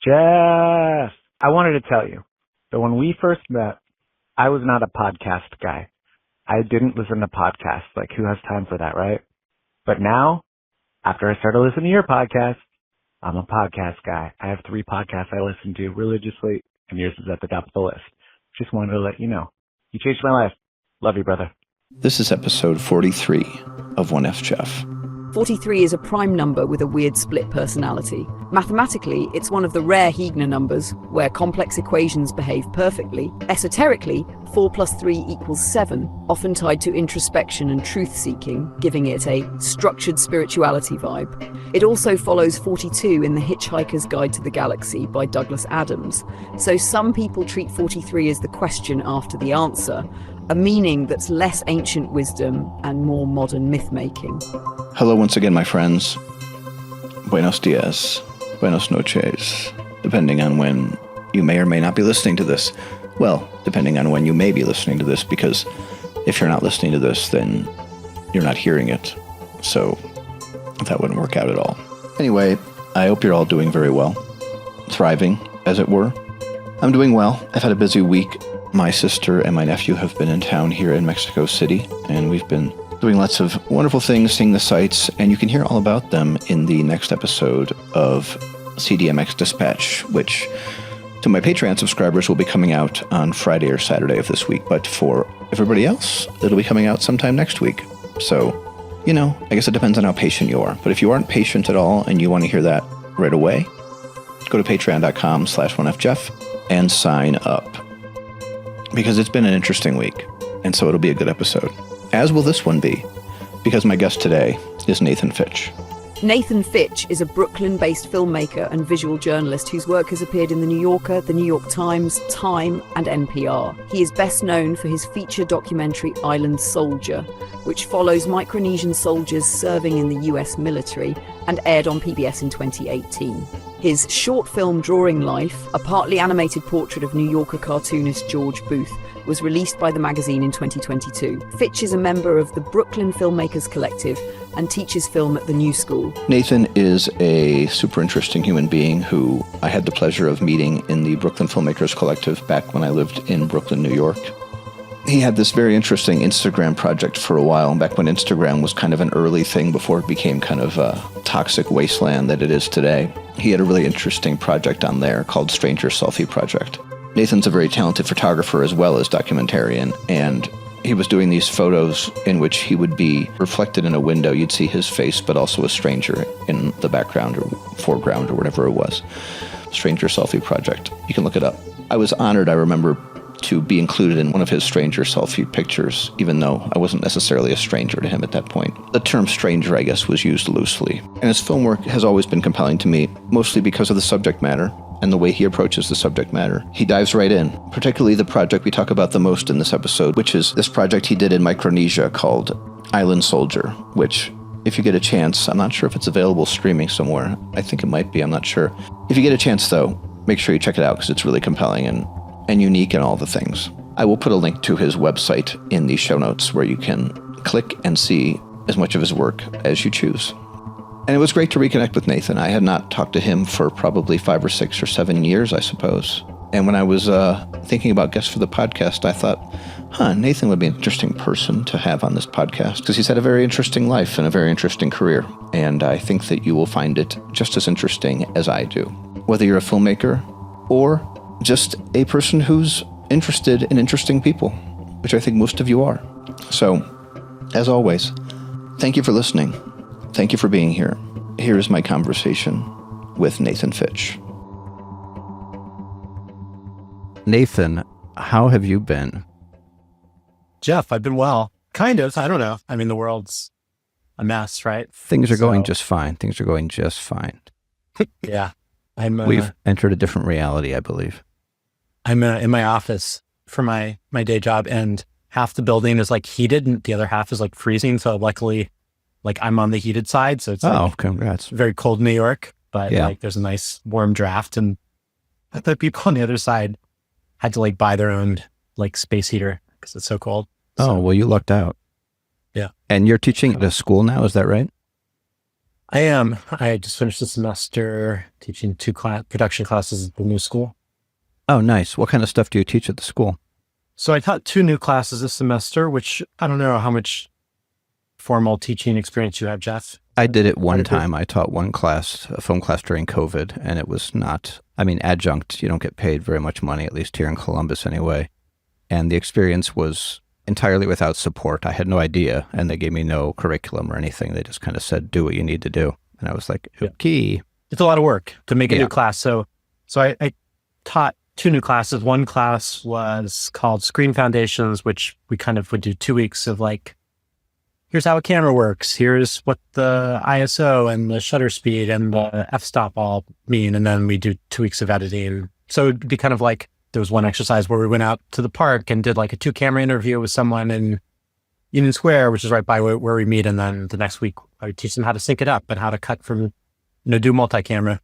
Jeff, I wanted to tell you that when we first met, I was not a podcast guy. I didn't listen to podcasts. Like, who has time for that, right? But now, after I started listening to your podcast, I'm a podcast guy. I have 3 podcasts I listen to religiously, and yours is at the top of the list. Just wanted to let you know. You changed my life. Love you, brother. This is episode 43 of onefjef. 43 is a prime number with a weird split personality. Mathematically, it's one of the rare Heegner numbers, where complex equations behave perfectly. Esoterically, 4 plus 3 equals 7, often tied to introspection and truth-seeking, giving it a structured spirituality vibe. It also follows 42 in The Hitchhiker's Guide to the Galaxy by Douglas Adams, so some people treat 43 as the question after the answer, a meaning that's less ancient wisdom and more modern myth-making. Hello once again, my friends. Buenos dias, buenos noches, depending on when you may or may not be listening to this. Well, depending on when you may be listening to this, because if you're not listening to this, then you're not hearing it. So that wouldn't work out at all. Anyway, I hope you're all doing very well. Thriving, as it were. I'm doing well. I've had a busy week. My sister and my nephew have been in town here in Mexico City, and we've been doing lots of wonderful things, seeing the sights, and you can hear all about them in the next episode of CDMX Dispatch, which to my Patreon subscribers will be coming out on Friday or Saturday of this week, but for everybody else, it'll be coming out sometime next week. So, you know, I guess it depends on how patient you are, but if you aren't patient at all and you want to hear that right away, go to patreon.com/onefjef and sign up. Because it's been an interesting week, and so it'll be a good episode. As will this one be, because my guest today is Nathan Fitch. Nathan Fitch is a Brooklyn-based filmmaker and visual journalist whose work has appeared in The New Yorker, The New York Times, Time, and NPR. He is best known for his feature documentary Island Soldier, which follows Micronesian soldiers serving in the US military and aired on PBS in 2018. His short film Drawing Life, a partly animated portrait of New Yorker cartoonist George Booth, was released by the magazine in 2022. Fitch is a member of the Brooklyn Filmmakers Collective and teaches film at the New School. Nathan is a super interesting human being who I had the pleasure of meeting in the Brooklyn Filmmakers Collective back when I lived in Brooklyn, New York. He had this very interesting Instagram project for a while, back when Instagram was kind of an early thing before it became kind of a toxic wasteland that it is today. He had a really interesting project on there called Stranger Selfie Project. Nathan's a very talented photographer as well as documentarian, and he was doing these photos in which he would be reflected in a window. You'd see his face, but also a stranger in the background or foreground or whatever it was. Stranger Selfie Project. You can look it up. I was honored, I remember, to be included in one of his stranger selfie pictures, even though I wasn't necessarily a stranger to him at that point. The term stranger, I guess, was used loosely. And his film work has always been compelling to me, mostly because of the subject matter and the way he approaches the subject matter. He dives right in, particularly the project we talk about the most in this episode, which is this project he did in Micronesia called Island Soldier, which, if you get a chance, I'm not sure if it's available streaming somewhere. I think it might be, I'm not sure. If you get a chance, though, make sure you check it out because it's really compelling and unique and all the things. I will put a link to his website in the show notes where you can click and see as much of his work as you choose. And it was great to reconnect with Nathan. I had not talked to him for probably 5 or 6 or 7 years, I suppose. And when I was thinking about guests for the podcast, I thought, Nathan would be an interesting person to have on this podcast because he's had a very interesting life and a very interesting career. And I think that you will find it just as interesting as I do. Whether you're a filmmaker or just a person who's interested in interesting people, which I think most of you are. So, as always, thank you for listening. Thank you for being here. Here is my conversation with Nathan Fitch. Nathan, how have you been? Jeff, I've been well. Kind of. I don't know. I mean, the world's a mess, right? Things are going just fine. Things are going just fine. Yeah. We've entered a different reality, I believe. I'm in my office for my day job, and half the building is like heated and the other half is like freezing. So luckily, like I'm on the heated side. So it's congrats. Very cold in New York, but yeah, like there's a nice warm draft. And the people on the other side had to like buy their own like space heater because it's so cold. Oh, well, you lucked out. Yeah. And you're teaching at a school now, is that right? I am. I just finished the semester teaching two production classes at the new school. Oh, nice. What kind of stuff do you teach at the school? So I taught two new classes this semester, which I don't know how much formal teaching experience you have, Jeff. I did it one time. I taught one class, a film class during COVID, and it was not, I mean, adjunct, you don't get paid very much money, at least here in Columbus anyway. And the experience was entirely without support. I had no idea, and they gave me no curriculum or anything. They just kind of said, do what you need to do. And I was like, okay. It's a lot of work to make a new class. So I taught two new classes. One class was called Screen Foundations, which we kind of would do 2 weeks of like, here's how a camera works. Here's what the ISO and the shutter speed and the f-stop all mean. And then we do 2 weeks of editing. So it'd be kind of like, there was one exercise where we went out to the park and did like a 2-camera interview with someone in Union Square, which is right by where we meet. And then the next week I would teach them how to sync it up and how to cut from, do multi-camera.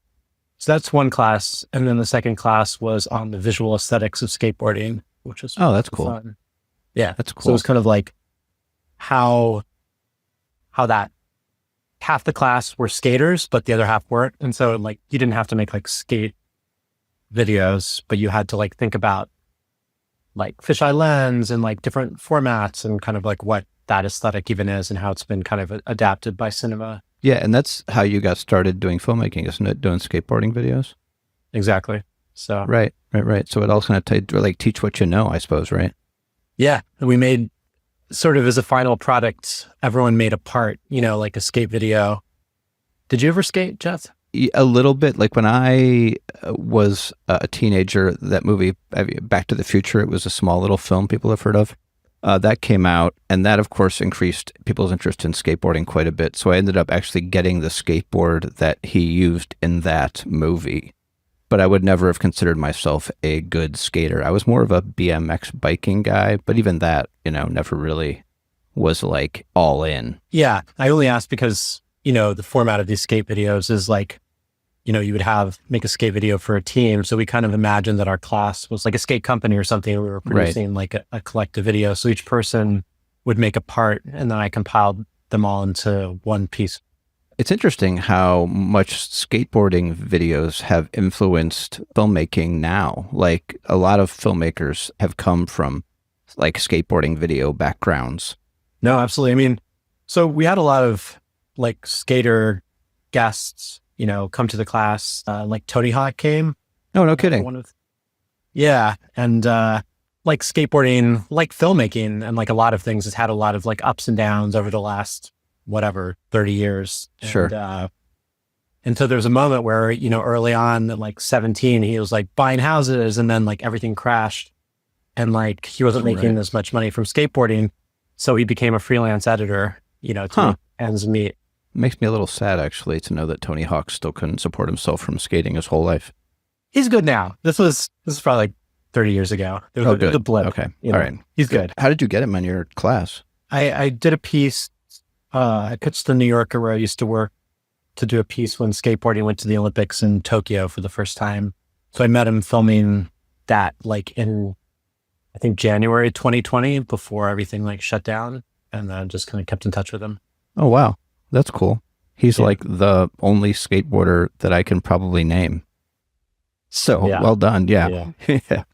So that's one class. And then the second class was on the visual aesthetics of skateboarding, which was that's cool. Fun. Yeah. That's cool. So it was kind of like how that half the class were skaters, but the other half weren't. And so like, you didn't have to make like skate videos, but you had to like think about like fisheye lens and like different formats and kind of like what that aesthetic even is and how it's been kind of adapted by cinema. Yeah. And that's how you got started doing filmmaking, isn't it? Doing skateboarding videos? Exactly. So Right. So it also kind of like teach what you know, I suppose, right? Yeah. We made sort of as a final product, everyone made a part, like a skate video. Did you ever skate, Jeff? A little bit. Like when I was a teenager, that movie, Back to the Future, it was a small little film people have heard of. That came out, and that, of course, increased people's interest in skateboarding quite a bit. So I ended up actually getting the skateboard that he used in that movie. But I would never have considered myself a good skater. I was more of a BMX biking guy, but even that, never really was like all in. Yeah. I only asked because, the format of these skate videos is like, you would make a skate video for a team. So we kind of imagined that our class was like a skate company or something. We were producing like a collective video. So each person would make a part, and then I compiled them all into one piece. It's interesting how much skateboarding videos have influenced filmmaking now. Like a lot of filmmakers have come from like skateboarding video backgrounds. No, absolutely. I mean, so we had a lot of like skater guests, come to the class. Like Tony Hawk came. Oh, no kidding. And like skateboarding, like filmmaking, and like a lot of things has had a lot of like ups and downs over the last 30 years. Sure. And so there's a moment where, early on at like 17, he was like buying houses, and then like everything crashed, and like he wasn't making as much money from skateboarding. So he became a freelance editor, to make ends meet. Makes me a little sad, actually, to know that Tony Hawk still couldn't support himself from skating his whole life. He's good now. This is probably like 30 years ago. There was good. The blip. Okay. All right. He's good. How did you get him in your class? I did a piece. I pitched the New Yorker, where I used to work, to do a piece when skateboarding went to the Olympics in Tokyo for the first time. So I met him filming that like in, I think, January 2020, before everything like shut down, and then just kind of kept in touch with him. Oh, wow. That's cool. He's like the only skateboarder that I can probably name. So well done. Yeah.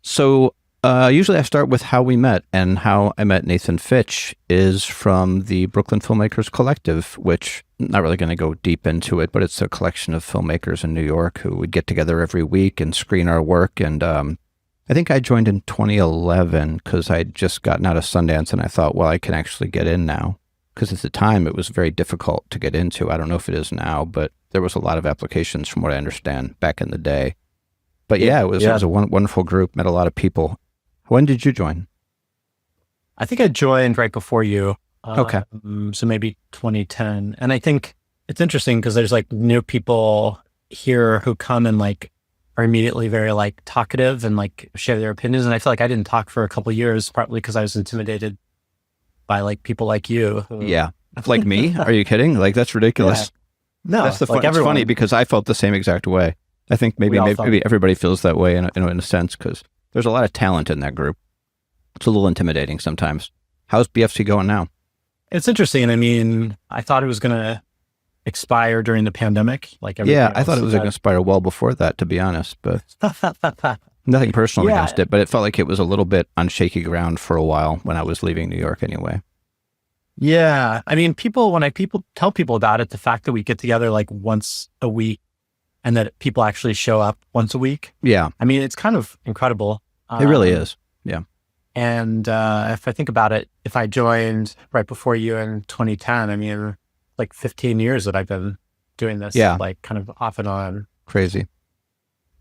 So usually I start with how we met, and how I met Nathan Fitch is from the Brooklyn Filmmakers Collective, which I'm not really going to go deep into it, but it's a collection of filmmakers in New York who would get together every week and screen our work. And I think I joined in 2011 because I'd just gotten out of Sundance, and I thought, well, I can actually get in now. Because at the time it was very difficult to get into. I don't know if it is now, but there was a lot of applications from what I understand back in the day. But it was a wonderful group, met a lot of people. When did you join? I think I joined right before you. Okay. So maybe 2010. And I think it's interesting because there's like new people here who come and like are immediately very like talkative and like share their opinions. And I feel like I didn't talk for a couple of years, partly because I was intimidated by like people like you. Yeah. Like me? Are you kidding? Like, that's ridiculous. No, that's the like it's funny because I felt the same exact way. I think maybe everybody feels that way in a sense, because there's a lot of talent in that group. It's a little intimidating sometimes. How's BFC going now? It's interesting. I mean, I thought it was going to expire during the pandemic. Like everything Yeah, I else thought it was going to expire well before that, to be honest, but nothing personal against it, but it felt like it was a little bit on shaky ground for a while when I was leaving New York anyway. Yeah. I mean, when I tell people about it, the fact that we get together like once a week and that people actually show up once a week. Yeah. I mean, it's kind of incredible. It really is. Yeah. And if I think about it, if I joined right before you in 2010, I mean, like 15 years that I've been doing this, like kind of off and on. Crazy.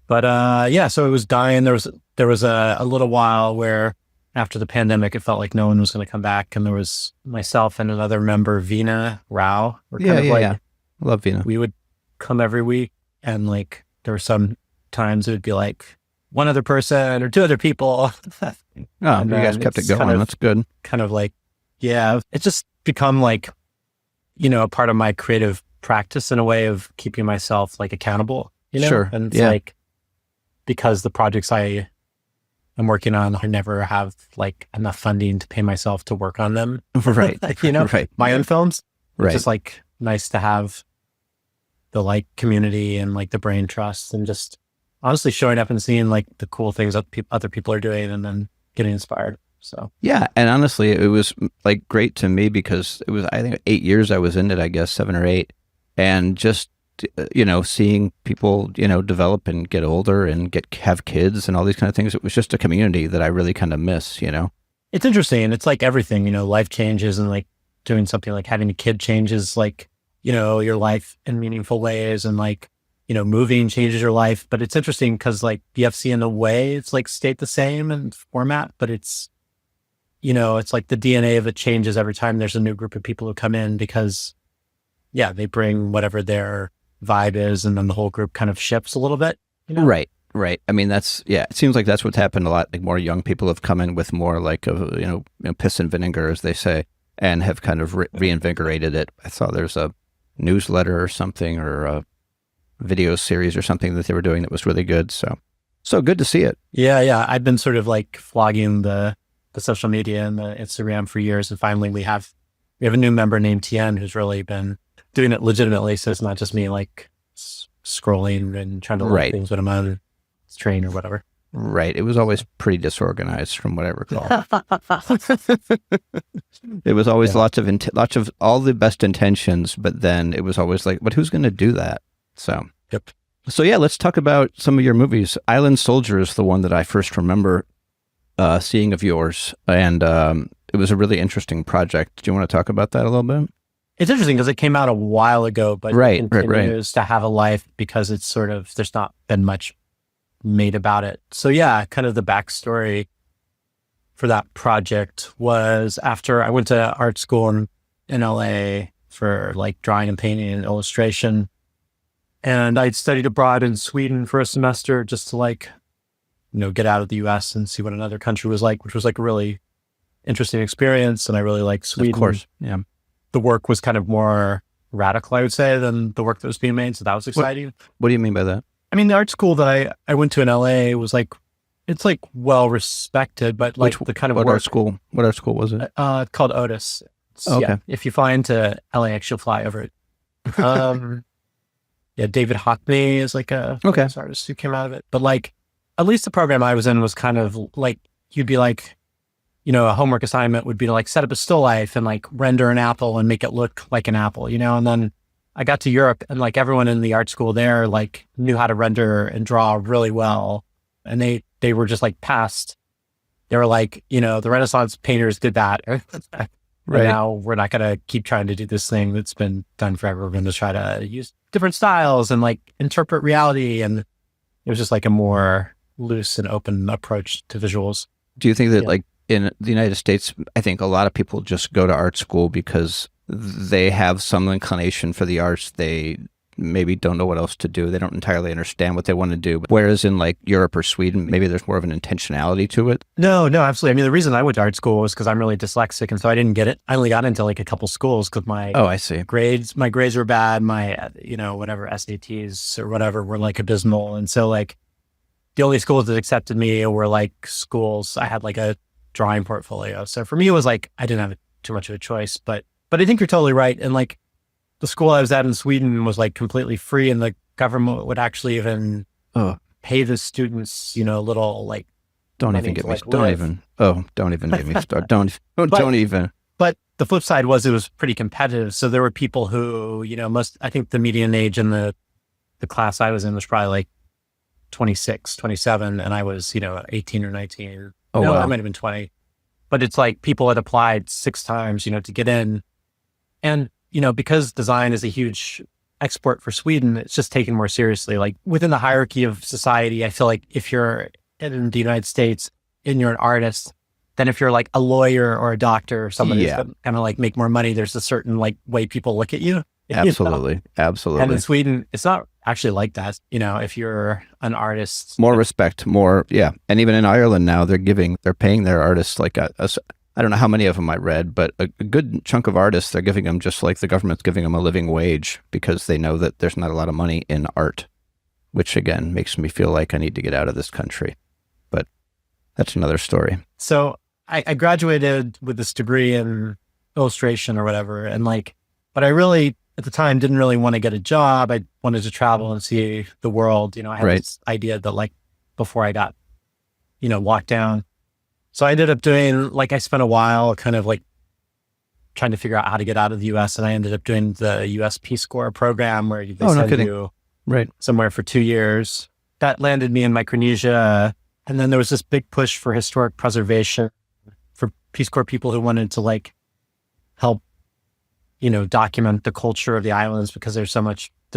But so it was dying. There was a little while where after the pandemic, it felt like no one was going to come back. And there was myself and another member, Veena Rao. I love Veena. We would come every week, and like there were some times it would be like one other person or two other people. You guys kept it going. That's good. Kind of like, it's just become like, a part of my creative practice in a way of keeping myself like accountable, Sure. And it's like, because the projects I am working on, I never have like enough funding to pay myself to work on them. Right. Right. My own films. Right. It's just like nice to have the like community and like the brain trust and just honestly showing up and seeing like the cool things that other people are doing and then getting inspired. So, yeah. And honestly, it was like great to me because it was, I think 8 years I was in it, I guess 7 or 8. And just, seeing people, develop and get older and have kids and all these kind of things. It was just a community that I really kind of miss, It's interesting. It's like everything, life changes, and like doing something like having a kid changes like, your life in meaningful ways, and like, moving changes your life. But it's interesting because like BFC in a way, it's like stayed the same in format, but it's, it's like the DNA of it changes every time there's a new group of people who come in because, they bring whatever their vibe is, and then the whole group kind of shifts a little bit. Right. I mean, it seems like that's what's happened a lot. Like more young people have come in with more like, piss and vinegar, as they say, and have kind of reinvigorated it. I saw there's a newsletter or something, or a video series or something that they were doing that was really good. So good to see it. Yeah. I've been sort of like flogging the social media and the Instagram for years. And finally we have a new member named Tien who's really been doing it legitimately. So it's not just me like scrolling and trying to learn things when I'm on train or whatever. Right. It was always pretty disorganized from what I recall. It was always lots of all the best intentions, but then it was always like, but who's going to do that? So, yep. So let's talk about some of your movies. Island Soldier is the one that I first remember seeing of yours. And it was a really interesting project. Do you want to talk about that a little bit? It's interesting because it came out a while ago, but it continues to have a life because it's sort of, there's not been much made about it. So kind of the backstory for that project was after I went to art school in LA for like drawing and painting and illustration. And I'd studied abroad in Sweden for a semester just to like, get out of the US and see what another country was like, which was like a really interesting experience. And I really liked Sweden. Of course. Yeah. The work was kind of more radical, I would say, than the work that was being made. So that was exciting. What do you mean by that? I mean, the art school that I went to in LA was like, it's like well respected, but like the kind of what art school was it? Called Otis. Okay. Yeah, if you fly into LAX, you'll fly over it. David Hockney is like a artist who came out of it. But like, at least the program I was in was kind of like, you'd be like, a homework assignment would be to like set up a still life and like render an apple and make it look like an apple, and then I got to Europe and like everyone in the art school there like knew how to render and draw really well. And they were just like past, they were like, the Renaissance painters did that. Right. Now we're not going to keep trying to do this thing that's been done forever. We're going to try to use different styles and like interpret reality. And it was just like a more loose and open approach to visuals. Do you think that like in the United States, I think a lot of people just go to art school because they have some inclination for the arts. They maybe don't know what else to do. They don't entirely understand what they want to do. Whereas in like Europe or Sweden, maybe there's more of an intentionality to it. No, absolutely. I mean, the reason I went to art school was because I'm really dyslexic. And so I didn't get it. I only got into like a couple schools because my grades were bad. My, whatever SATs or whatever were like abysmal. And so like the only schools that accepted me were like schools. I had like a drawing portfolio. So for me, it was like, I didn't have too much of a choice, but I think you're totally right. And like, the school I was at in Sweden was like completely free, and the government would actually even pay the students, little like. Don't even get me. Don't even get me started. Don't even. But the flip side was it was pretty competitive. So there were people who, I think the median age in the class I was in was probably like 26, 27, and I was, 18 or 19. Oh, wow. I might have been 20. But it's like people had applied 6 times, to get in. And, because design is a huge export for Sweden, it's just taken more seriously. Like within the hierarchy of society, I feel like if you're in the United States and you're an artist, then if you're like a lawyer or a doctor or somebody who's going to like make more money, there's a certain like way people look at you. Absolutely. Absolutely. And in Sweden, it's not actually like that. If you're an artist, more respect, more. Yeah. And even in Ireland now, they're paying their artists like I don't know how many of them I read, but a good chunk of artists, they're giving them just like the government's giving them a living wage because they know that there's not a lot of money in art, which again makes me feel like I need to get out of this country. But that's another story. So I graduated with this degree in illustration or whatever. And but I really, at the time, didn't really want to get a job. I wanted to travel and see the world. I had this idea that before I got, locked down. So I ended up doing, I spent a while kind of trying to figure out how to get out of the US. And I ended up doing the US Peace Corps program where they send you somewhere for 2 years. That landed me in Micronesia. And then there was this big push for historic preservation for Peace Corps people who wanted to help, document the culture of the islands because there's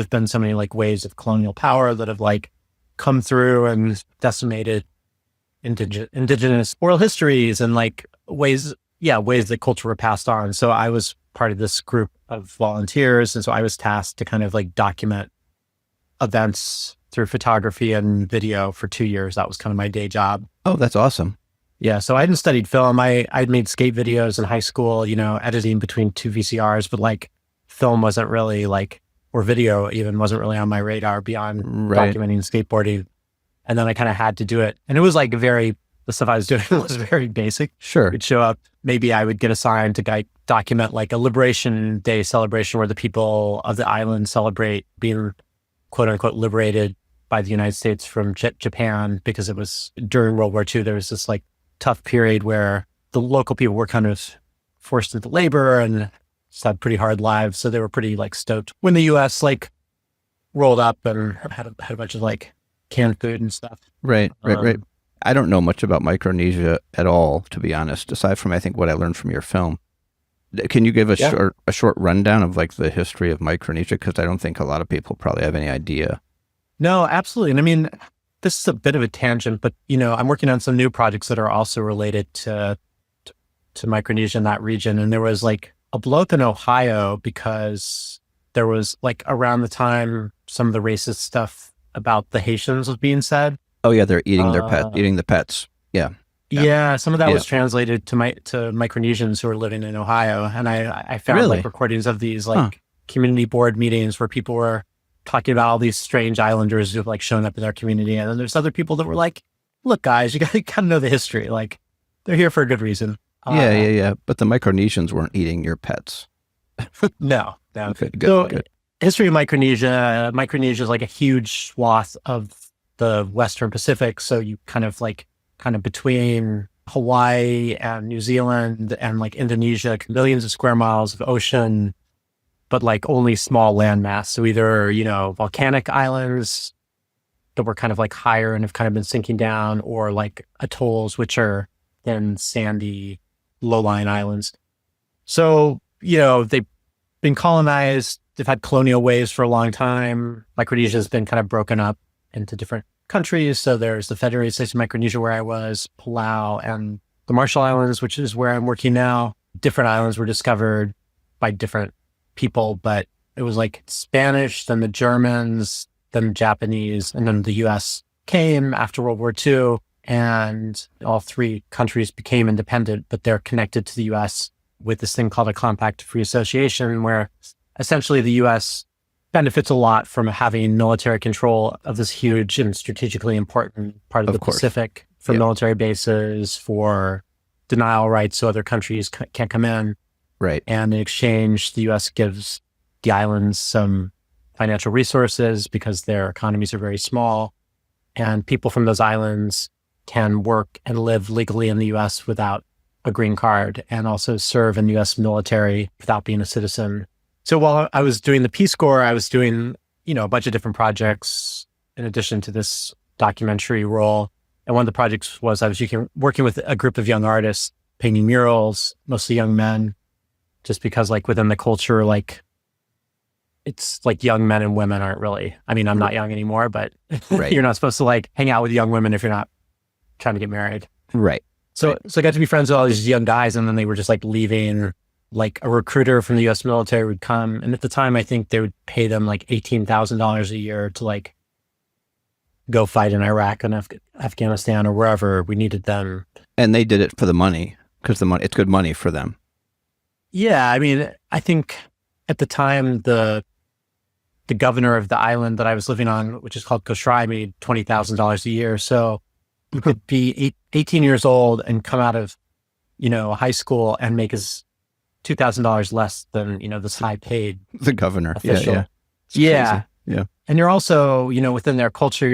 been so many waves of colonial power that have come through and decimated indigenous oral histories and ways that culture were passed on. So I was part of this group of volunteers. And so I was tasked to kind of document events through photography and video for 2 years. That was kind of my day job. Oh, that's awesome. Yeah. So I hadn't studied film. I'd made skate videos in high school, editing between 2 VCRs, but film wasn't really or video even wasn't really on my radar beyond documenting skateboarding. And then I kind of had to do it. And it was the stuff I was doing was very basic. Sure. You'd show up, maybe I would get assigned to document a Liberation Day celebration where the people of the island celebrate being quote unquote liberated by the United States from Japan, because it was during World War II. There was this tough period where the local people were kind of forced into labor and just had pretty hard lives. So they were pretty stoked when the US rolled up and had a bunch of canned food and stuff. Right. I don't know much about Micronesia at all, to be honest, aside from I think what I learned from your film. Can you give a short rundown of the history of Micronesia? Because I don't think a lot of people probably have any idea. No, absolutely. And I mean, this is a bit of a tangent, but I'm working on some new projects that are also related to Micronesia in that region. And there was a blow up in Ohio because there was around the time some of the racist stuff about the Haitians was being said. Oh yeah, they're eating eating the pets. Yeah. Yeah, some of that was translated to Micronesians who are living in Ohio, and I found recordings of these community board meetings where people were talking about all these strange islanders who've shown up in their community, and then there's other people that were "Look, guys, you got to know the history. They're here for a good reason." Yeah. But the Micronesians weren't eating your pets. No. Okay, good, so, good. History of Micronesia. Micronesia is a huge swath of the Western Pacific. So you kind of between Hawaii and New Zealand and Indonesia, millions of square miles of ocean, but only small landmass. So either, volcanic islands that were kind of higher and have kind of been sinking down, or atolls, which are then sandy, low-lying islands. So, they've been colonized. They've had colonial waves for a long time. Micronesia has been kind of broken up into different countries. So there's the Federated States of Micronesia where I was, Palau, and the Marshall Islands, which is where I'm working now. Different islands were discovered by different people, but it was Spanish, then the Germans, then the Japanese, and then the US came after World War II, and all 3 countries became independent, but they're connected to the US with this thing called a Compact of Free Association, where essentially the US benefits a lot from having military control of this huge and strategically important part of the Pacific, for military bases, for denial rights so other countries can't come in. Right. And in exchange, the US gives the islands some financial resources because their economies are very small, and people from those islands can work and live legally in the U.S. without a green card, and also serve in the U.S. military without being a citizen. So while I was doing the Peace Corps, I was doing, a bunch of different projects in addition to this documentary role. And one of the projects was I was working with a group of young artists, painting murals, mostly young men, just because like within the culture, like it's like young men and women aren't really, I mean, I'm not young anymore, but Right. You're not supposed to like hang out with young women if you're not trying to get married. Right. So I got to be friends with all these young guys, and then they were just like leaving. Like a recruiter from the U.S. military would come, and at the time, I think they would pay them like $18,000 a year to like go fight in Iraq and Afghanistan or wherever we needed them. And they did it for the money, because it's good money for them. Yeah, I mean, I think at the time the governor of the island that I was living on, which is called Koshrai, made $20,000 a year. So you could be 18 years old and come out of, high school and make as $2,000 less than, this high paid The governor. official. Yeah. It's Yeah. crazy. Yeah. And you're also, within their culture,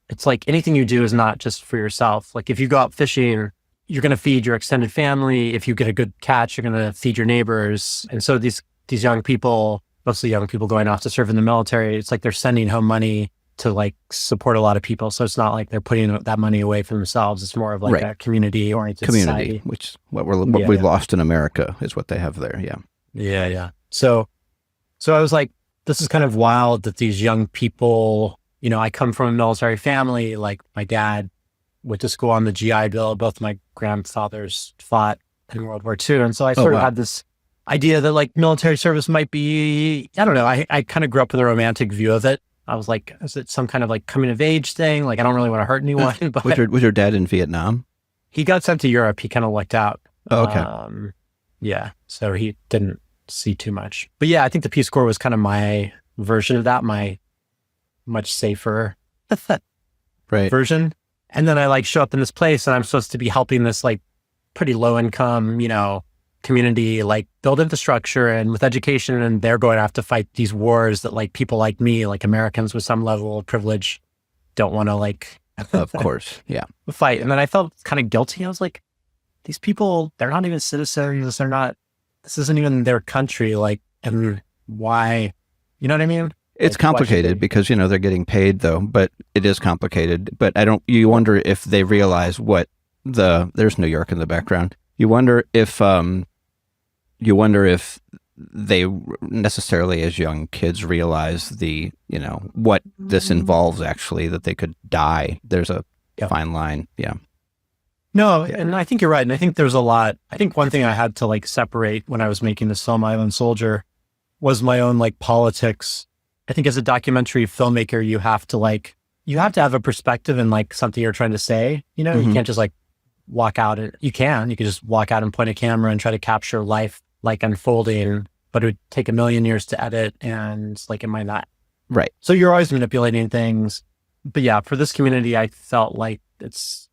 it's like anything you do is not just for yourself. Like if you go out fishing, you're going to feed your extended family. If you get a good catch, you're going to feed your neighbors. And so these young people, mostly young people going off to serve in the military, it's like they're sending home money to like support a lot of people. So it's not like they're putting that money away for themselves. It's more of like a community-oriented society. Which we lost in America is what they have there. Yeah. Yeah. So I was like, this is kind of wild that these young people, I come from a military family. Like my dad went to school on the GI Bill. Both my grandfathers fought in World War II. And so I sort of had this idea that like military service might be, I don't know. I kind of grew up with a romantic view of it. I was like, is it some kind of like coming of age thing? Like, I don't really want to hurt anyone. But Was your dad in Vietnam? He got sent to Europe. He kind of lucked out. Oh, okay. Yeah. So he didn't see too much. But yeah, I think the Peace Corps was kind of my version of that, my much safer version. And then I like show up in this place and I'm supposed to be helping this like pretty low income, community, like build infrastructure and with education. And they're going to have to fight these wars that like people like me, like Americans with some level of privilege don't want to like, of course. Yeah. fight. And then I felt kind of guilty. I was like, these people, they're not even citizens. This isn't even their country. Like, and why, you know what I mean? It's complicated because, they're getting paid though, but it is complicated. But you wonder if they realize there's New York in the background. You wonder if they necessarily as young kids realize what this involves actually, that they could die. There's a fine line. Yeah. No, and I think you're right. And I think there's I think one thing I had to like separate when I was making this film, Island Soldier, was my own like politics. I think as a documentary filmmaker, you have to have a perspective and like something you're trying to say, you can't just like walk out. You can just walk out and point a camera and try to capture life like unfolding, but it would take a million years to edit and like it might not. Right. So you're always manipulating things. But yeah, for this community, I felt like it's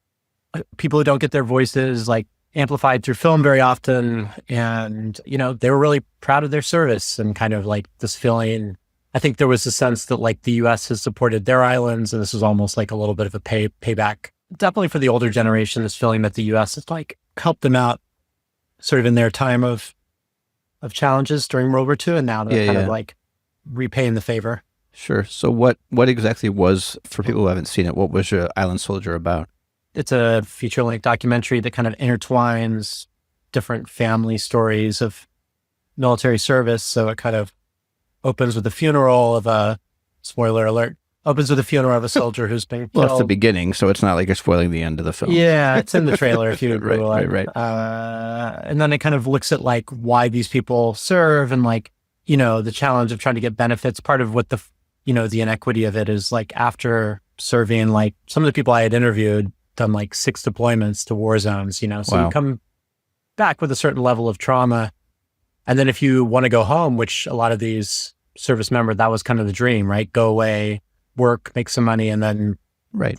people who don't get their voices like amplified through film very often. And, they were really proud of their service and kind of like this feeling. I think there was a sense that like the US has supported their islands and this was almost like a little bit of a payback. Definitely for the older generation, this feeling that the US has like helped them out sort of in their time of challenges during World War II. And now they're kind of like repaying the favor. Sure. So what exactly was, for people who haven't seen it, what was your Island Soldier about? It's a feature-length documentary that kind of intertwines different family stories of military service. So it kind of opens with the funeral of a, spoiler alert, opens with a funeral of a soldier who's been killed. Well, it's the beginning, so it's not like you're spoiling the end of the film. Yeah, it's in the trailer if you would Google it. Right. And then it kind of looks at like why these people serve and like, the challenge of trying to get benefits. Part of what the inequity of it is like after serving, like some of the people I had interviewed done like 6 deployments to war zones, so you come back with a certain level of trauma. And then if you want to go home, which a lot of these service members, that was kind of the dream, right? Go away, work, make some money, and then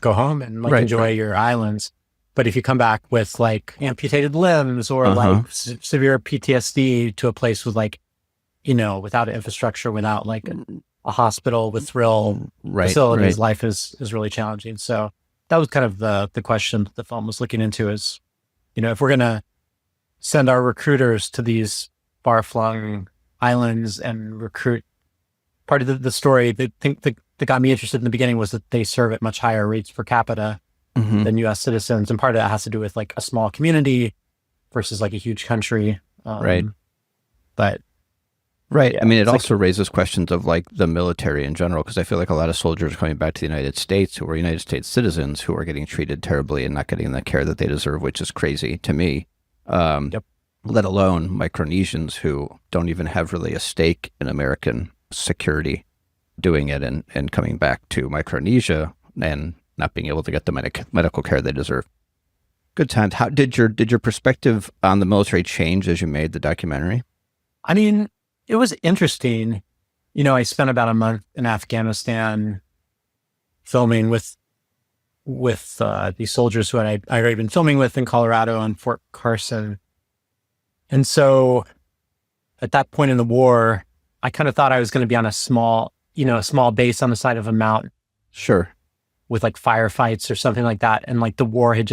go home and like enjoy your islands. But if you come back with like amputated limbs or like severe PTSD to a place with like, without infrastructure, without like a hospital with real facilities, life is really challenging. So that was kind of the question that the film was looking into is, if we're going to send our recruiters to these far-flung islands and recruit, part of the story that got me interested in the beginning was that they serve at much higher rates per capita than U.S. citizens. And part of that has to do with like a small community versus like a huge country. But right. I mean, it also raises questions of like the military in general, because I feel like a lot of soldiers coming back to the United States who are United States citizens who are getting treated terribly and not getting the care that they deserve, which is crazy to me. Let alone Micronesians who don't even have really a stake in American security doing it and coming back to Micronesia and not being able to get the medical care they deserve. Good times. How did your perspective on the military change as you made the documentary? I mean, it was interesting. I spent about a month in Afghanistan filming with these soldiers who I'd already been filming with in Colorado on Fort Carson. And so at that point in the war, I kind of thought I was going to be on a small base on the side of a mountain. Sure. With like firefights or something like that. And like the war had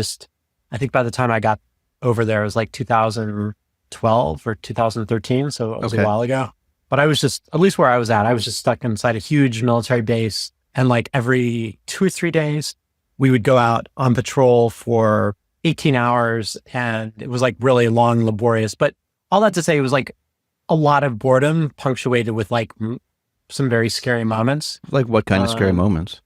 I think by the time I got over there, it was like 2012 or 2013. So it was a while ago. But I was just, at least where I was at, I was just stuck inside a huge military base. And like every 2 or 3 days, we would go out on patrol for 18 hours. And it was like really long, laborious. But all that to say, it was like a lot of boredom punctuated with like some very scary moments. Like what kind of scary moments?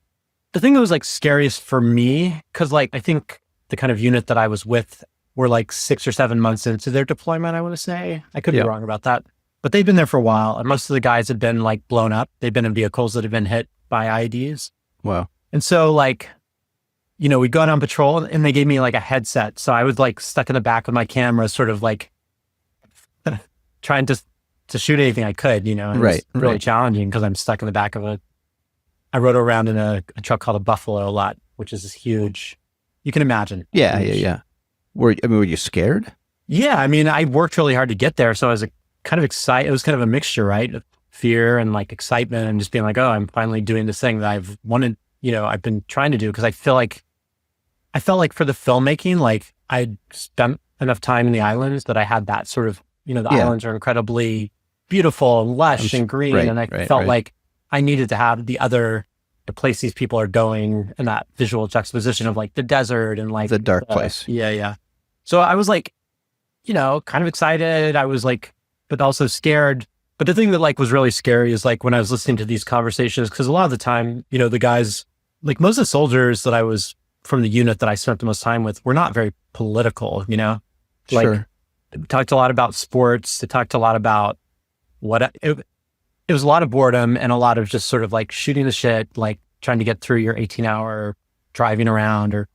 The thing that was like scariest for me, because like I think the kind of unit that I was with were like 6 or 7 months into their deployment, I want to say. I could be wrong about that. But they'd been there for a while. And most of the guys had been like blown up. They'd been in vehicles that had been hit by IEDs. Wow. And so like, we'd go out on patrol and they gave me like a headset. So I was like stuck in the back with my camera, sort of like trying to shoot anything I could, and it was really challenging because I'm stuck in the back of I rode around in a truck called a Buffalo a lot, which is this huge, you can imagine. Yeah. Were you scared? Yeah. I mean, I worked really hard to get there. So I was kind of excited. It was kind of a mixture, right? Of fear and like excitement and just being like, oh, I'm finally doing this thing that I've wanted, I've been trying to do. Cause I felt like for the filmmaking, like I'd spent enough time in the islands that I had that sort of, the islands are incredibly beautiful and lush and green. And I felt like I needed to have the place these people are going and that visual juxtaposition of like the desert and like the dark place. Yeah. So I was like, kind of excited. I was like, but also scared. But the thing that like was really scary is like when I was listening to these conversations, because a lot of the time, the guys, like most of the soldiers that I was from the unit that I spent the most time with were not very political, Like they talked a lot about sports. They talked a lot about it was a lot of boredom and a lot of just sort of like shooting the shit, like trying to get through your 18-hour driving around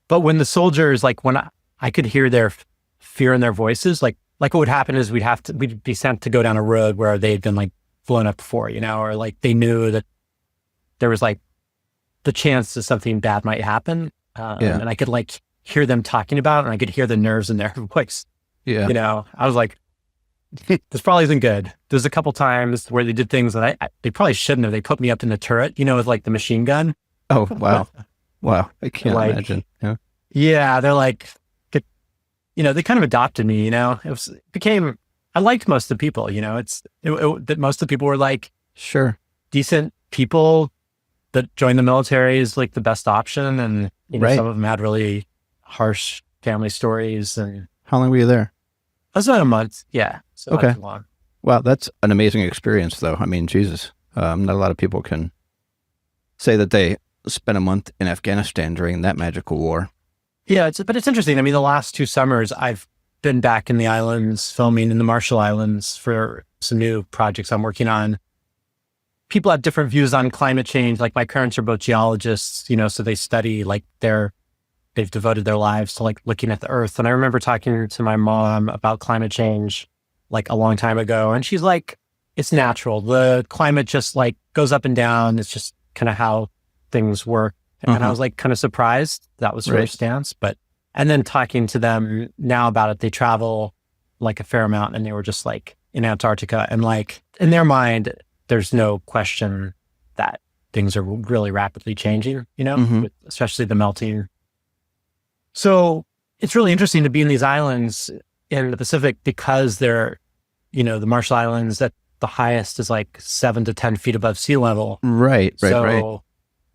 But when the soldiers, like when I could hear their fear in their voices, like what would happen is we'd be sent to go down a road where they had been like blown up before, or like they knew that there was like the chance that something bad might happen. And I could like hear them talking about it and I could hear the nerves in their voice. Yeah. I was like, this probably isn't good. There's a couple times where they did things that they probably shouldn't have. They put me up in the turret, with like the machine gun. Oh, wow. Wow. I can't imagine. Yeah. Yeah. They're like, they kind of adopted me, I liked most of the people, that most of the people were like, sure, decent people that joined the military is like the best option. And, some of them had really harsh family stories. And how long were you there? I was about a month. Yeah. So okay. Not too long. Wow. That's an amazing experience though. I mean, Jesus, not a lot of people can say that they spent a month in Afghanistan during that magical war. Yeah. But it's interesting. I mean, the last 2 summers I've been back in the islands filming in the Marshall Islands for some new projects I'm working on. People have different views on climate change. Like my parents are both geologists, so they study like they've devoted their lives to like looking at the earth. And I remember talking to my mom about climate change like a long time ago. And she's like, it's natural. The climate just like goes up and down. It's just kind of how things work. And I was like kind of surprised that was her stance. And then talking to them now about it, they travel like a fair amount and they were just like, in Antarctica. And like in their mind, there's no question that things are really rapidly changing, you know, with especially the melting. So it's really interesting to be in these islands in the Pacific because they're, you know, the Marshall Islands at the highest is like 7 to 10 feet above sea level. Right.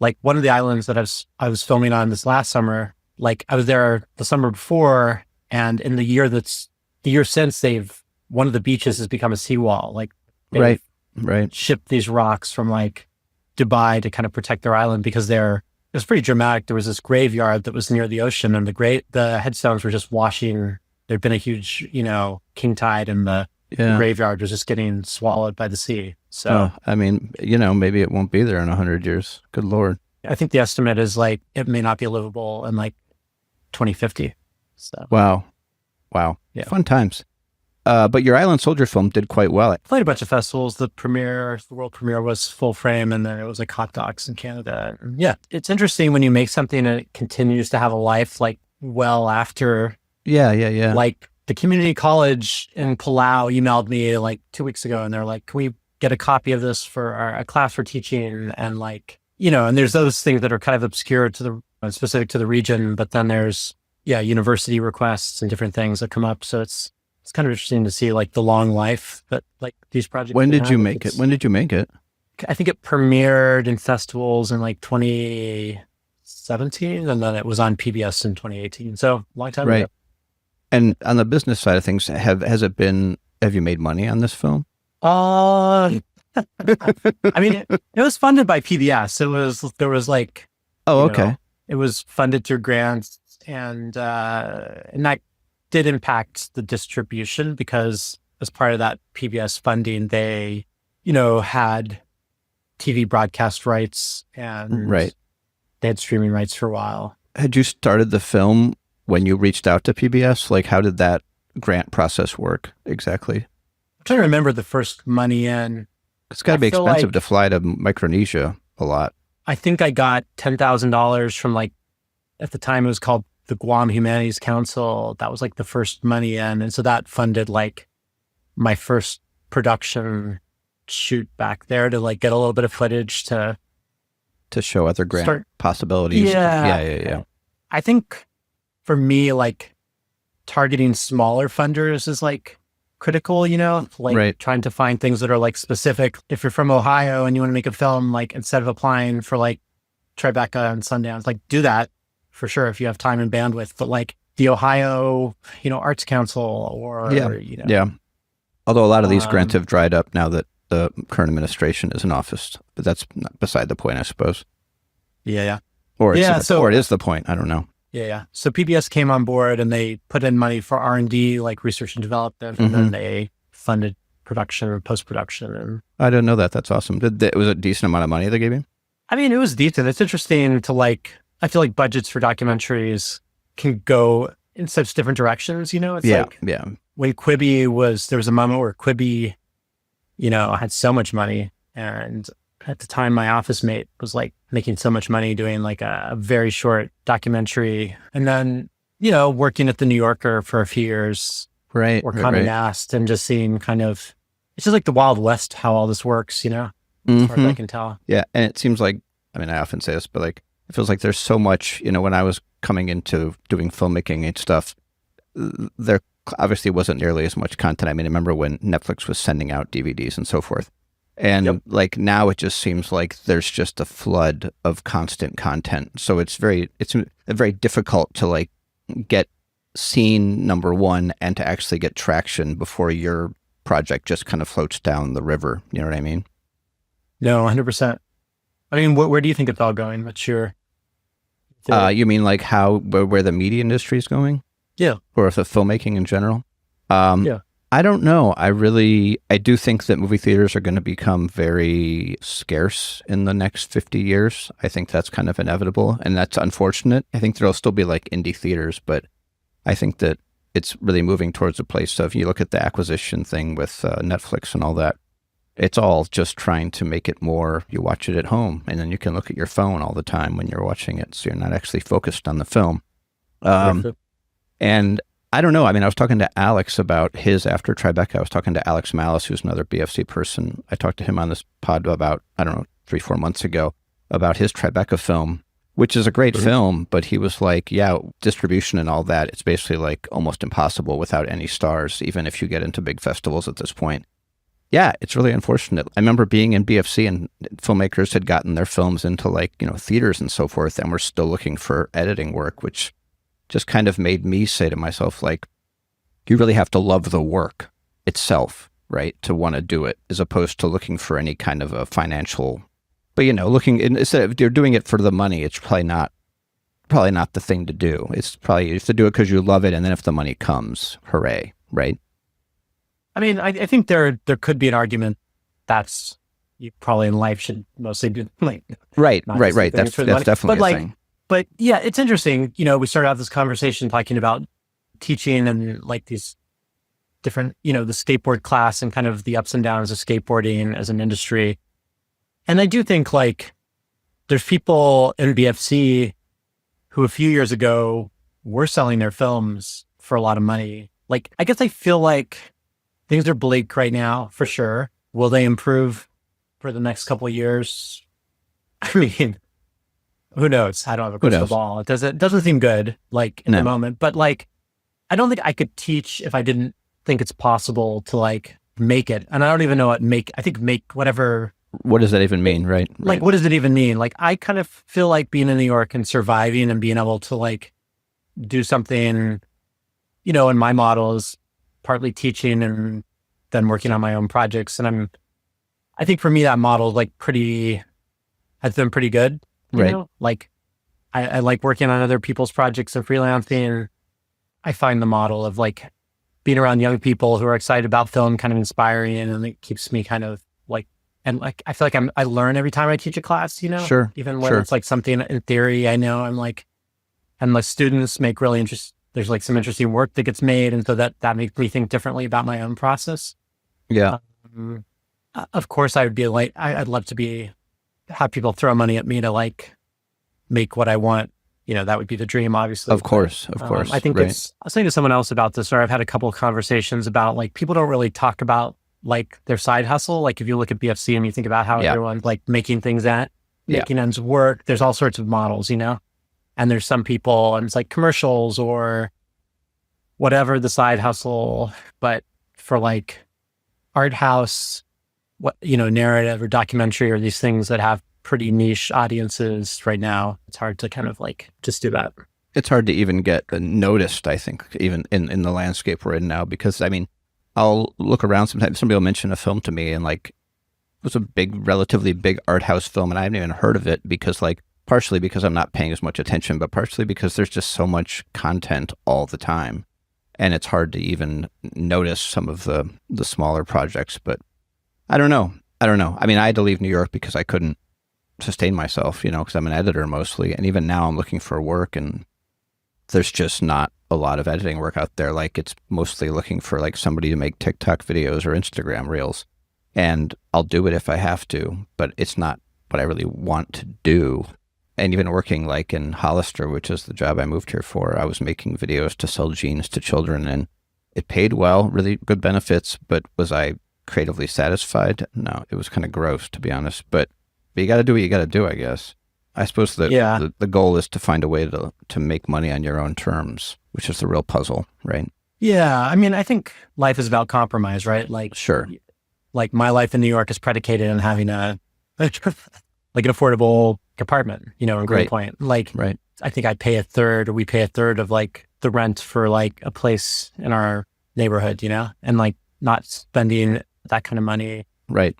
Like one of the islands that I was filming on this last summer, like I was there the summer before, and in the year since, one of the beaches has become a seawall. Like right. shipped these rocks from like Dubai to kind of protect their island because it was pretty dramatic. There was this graveyard that was near the ocean, and the headstones were just washing. There'd been a huge, you know, king tide, and the graveyard was just getting swallowed by the sea. So, I mean, you know, maybe it won't be there in 100 years. Good Lord. I think the estimate is like, it may not be livable in like 2050. So, wow. Yeah. Fun times. But your Island Soldier film did quite well. I played a bunch of festivals. The world premiere was full frame, and then it was like hot dogs in Canada. And yeah, it's interesting when you make something and it continues to have a life like well after. Yeah. Like the community college in Palau emailed me like 2 weeks ago, and they're like, can we get a copy of this for a class we're teaching? And like, you know, and there's those things that are kind of obscure to specific to the region, but then there's, university requests and different things that come up. So it's kind of interesting to see like the long life that like these projects. When did you make it? I think it premiered in festivals in like 2017, and then it was on PBS in 2018. So long time ago. And on the business side of things, have you made money on this film? I mean, it was funded by PBS. There was like, it was funded through grants, and that did impact the distribution because as part of that PBS funding, they, had TV broadcast rights and they had streaming rights for a while. Had you started the film when you reached out to PBS? Like, how did that grant process work exactly? I'm trying to remember the first money in. It's got to be expensive to fly to Micronesia a lot. I think I got $10,000 from at the time it was called the Guam Humanities Council. That was the first money in. And so that funded my first production shoot back there to get a little bit of footage to show other grant possibilities. Yeah. I think for me, targeting smaller funders is critical, trying to find things that are specific. If you're from Ohio and you want to make a film, instead of applying for Tribeca and Sundance, do that for sure if you have time and bandwidth. But the Ohio, Arts Council or, Although a lot of these grants have dried up now that the current administration is in office, but that's not beside the point, I suppose. Yeah. Or it is the point. I don't know. Yeah. So PBS came on board and they put in money for R&D, research and development, and then they funded production or post-production. And I didn't know that. That's awesome. It was a decent amount of money they gave you? I mean, it was decent. It's interesting to I feel like budgets for documentaries can go in such different directions, It's when Quibi there was a moment where Quibi, had so much money, and at the time my office mate was making so much money doing a very short documentary, and then, working at the New Yorker for a few years, or Condé Nast, and just seeing it's just the Wild West, how all this works, as far as I can tell. Yeah. And it seems I often say this, but it feels like there's so much, when I was coming into doing filmmaking and stuff, there obviously wasn't nearly as much content. I mean, I remember when Netflix was sending out DVDs and so forth. And now it just seems like there's just a flood of constant content. So it's very difficult to get seen, number one, and to actually get traction before your project just kind of floats down the river. You know what I mean? No, 100%. I mean, where do you think it's all going? What's your... you mean where the media industry is going? Yeah. Or the filmmaking in general? Yeah. I don't know. I do think that movie theaters are going to become very scarce in the next 50 years. I think that's kind of inevitable, and that's unfortunate. I think there'll still be indie theaters, but I think that it's really moving towards a place of, you look at the acquisition thing with Netflix and all that, it's all just trying to make it more, you watch it at home, and then you can look at your phone all the time when you're watching it, so you're not actually focused on the film. And I don't know. I mean, I was talking to Alex about his after Tribeca. I was talking to Alex Malice, who's another BFC person. I talked to him on this pod about, I don't know, 3-4 months ago about his Tribeca film, which is a great film, but he was like, yeah, distribution and all that, it's basically like almost impossible without any stars, even if you get into big festivals at this point. Yeah, it's really unfortunate. I remember being in BFC and filmmakers had gotten their films into like, theaters and so forth, and were still looking for editing work, which just kind of made me say to myself, like, you really have to love the work itself, right, to want to do it, as opposed to looking for any kind of a financial. But instead of you're doing it for the money, it's probably not the thing to do. It's probably you have to do it because you love it, and then if the money comes, hooray, right? I mean, I think there could be an argument that's you probably in life should mostly do like right. That's definitely a thing. But yeah, it's interesting. We started out this conversation talking about teaching and like these different, the skateboard class and kind of the ups and downs of skateboarding as an industry. And I do think like there's people in BFC who a few years ago were selling their films for a lot of money. Like, I guess I feel like things are bleak right now for sure. Will they improve for the next couple of years? I mean, who knows? I don't have a crystal ball. It doesn't seem good, like in the moment. But like, I don't think I could teach if I didn't think it's possible to like make it. And I don't even know what make whatever. What does that even mean? Right. Like, what does it even mean? Like, I kind of feel like being in New York and surviving and being able to like do something, in my model is partly teaching and then working on my own projects. And I think for me, that model has been pretty good. Right. Like I like working on other people's projects and freelancing. I find the model of like being around young people who are excited about film kind of inspiring, and it keeps me kind of like, and like, I feel like I learn every time I teach a class, Sure. Even when it's like something in theory, I know I'm like, and the students make really there's like some interesting work that gets made. And so that makes me think differently about my own process. Yeah. Of course I would be like, I'd love to have people throw money at me to like make what I want. That would be the dream, obviously. Of course. I think I was saying to someone else about this, or I've had a couple of conversations about like, people don't really talk about like their side hustle. Like if you look at BFC and you think about how everyone's like making ends work, there's all sorts of models, and there's some people and it's like commercials or whatever the side hustle, but for like Arthouse, narrative or documentary or these things that have pretty niche audiences right now, it's hard to kind of like just do that. It's hard to even get noticed, I think, even in the landscape we're in now, because I mean, I'll look around sometimes, somebody will mention a film to me and like, it was a relatively big art house film, and I haven't even heard of it because like, partially because I'm not paying as much attention, but partially because there's just so much content all the time. And it's hard to even notice some of the smaller projects, but I don't know. I mean, I had to leave New York because I couldn't sustain myself, because I'm an editor mostly. And even now I'm looking for work, and there's just not a lot of editing work out there. Like, it's mostly looking for like somebody to make TikTok videos or Instagram reels. And I'll do it if I have to, but it's not what I really want to do. And even working like in Hollister, which is the job I moved here for, I was making videos to sell jeans to children, and it paid well, really good benefits, but was I creatively satisfied? No, it was kind of gross, to be honest. But you got to do what you got to do, I guess. I suppose the goal is to find a way to make money on your own terms, which is the real puzzle, right? Yeah, I mean, I think life is about compromise, right? Like, sure. Like my life in New York is predicated on having like an affordable apartment, in Green Point. Like, right. I think we pay a third of like the rent for like a place in our neighborhood, and like not spending that kind of money. Right.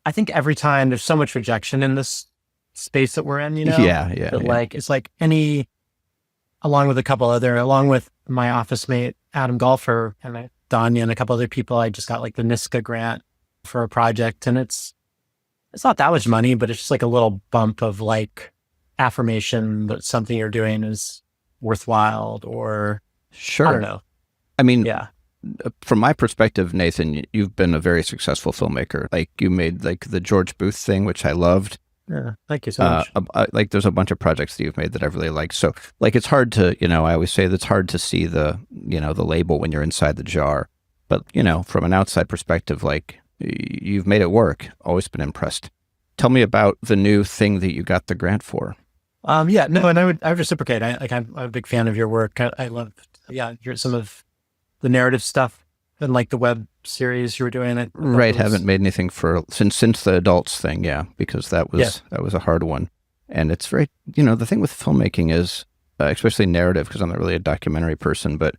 I think every time there's so much rejection in this space that we're in, Yeah. Like, it's like along with my office mate, Adam Golfer, and Danya and a couple other people, I just got like the NISCA grant for a project, and it's not that much money, but it's just like a little bump of like affirmation that something you're doing is worthwhile, or sure. I don't know. I mean, yeah. From my perspective, Nathan, you've been a very successful filmmaker. Like, you made like the George Booth thing, which I loved. Yeah, thank you so much. Like there's a bunch of projects that you've made that I've really liked. So like it's hard to, I always say that it's hard to see the, the label when you're inside the jar. But, from an outside perspective, like you've made it work. Always been impressed. Tell me about the new thing that you got the grant for. Yeah, no, and I would reciprocate. I'm a big fan of your work. I love, some of the narrative stuff and like the web series you were doing. Right, haven't made anything since the adults thing, because that was a hard one. And it's very, the thing with filmmaking is, especially narrative, because I'm not really a documentary person, but,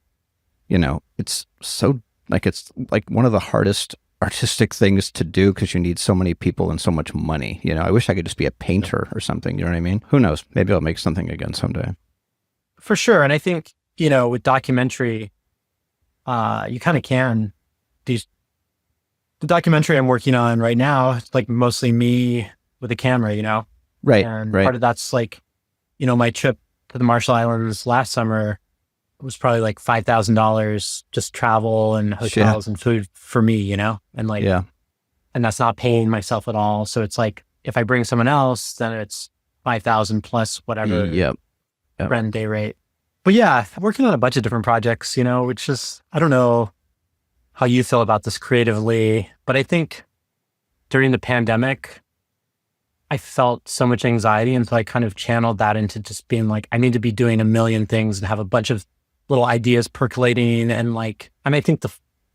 it's so, it's like one of the hardest artistic things to do because you need so many people and so much money. I wish I could just be a painter or something. You know what I mean? Who knows? Maybe I'll make something again someday. For sure. And I think, with documentary, you kind of can. The documentary I'm working on right now, it's like mostly me with a camera, Right. And right. part of that's like, my trip to the Marshall Islands last summer was probably like $5,000 just travel and hotels and food for me, and like, and that's not paying myself at all. So it's like, if I bring someone else, then it's 5,000 plus whatever rent day rate. But yeah, I'm working on a bunch of different projects, which is, I don't know how you feel about this creatively, but I think during the pandemic, I felt so much anxiety. And so I kind of channeled that into just being like, I need to be doing a million things and have a bunch of little ideas percolating. And like, and I think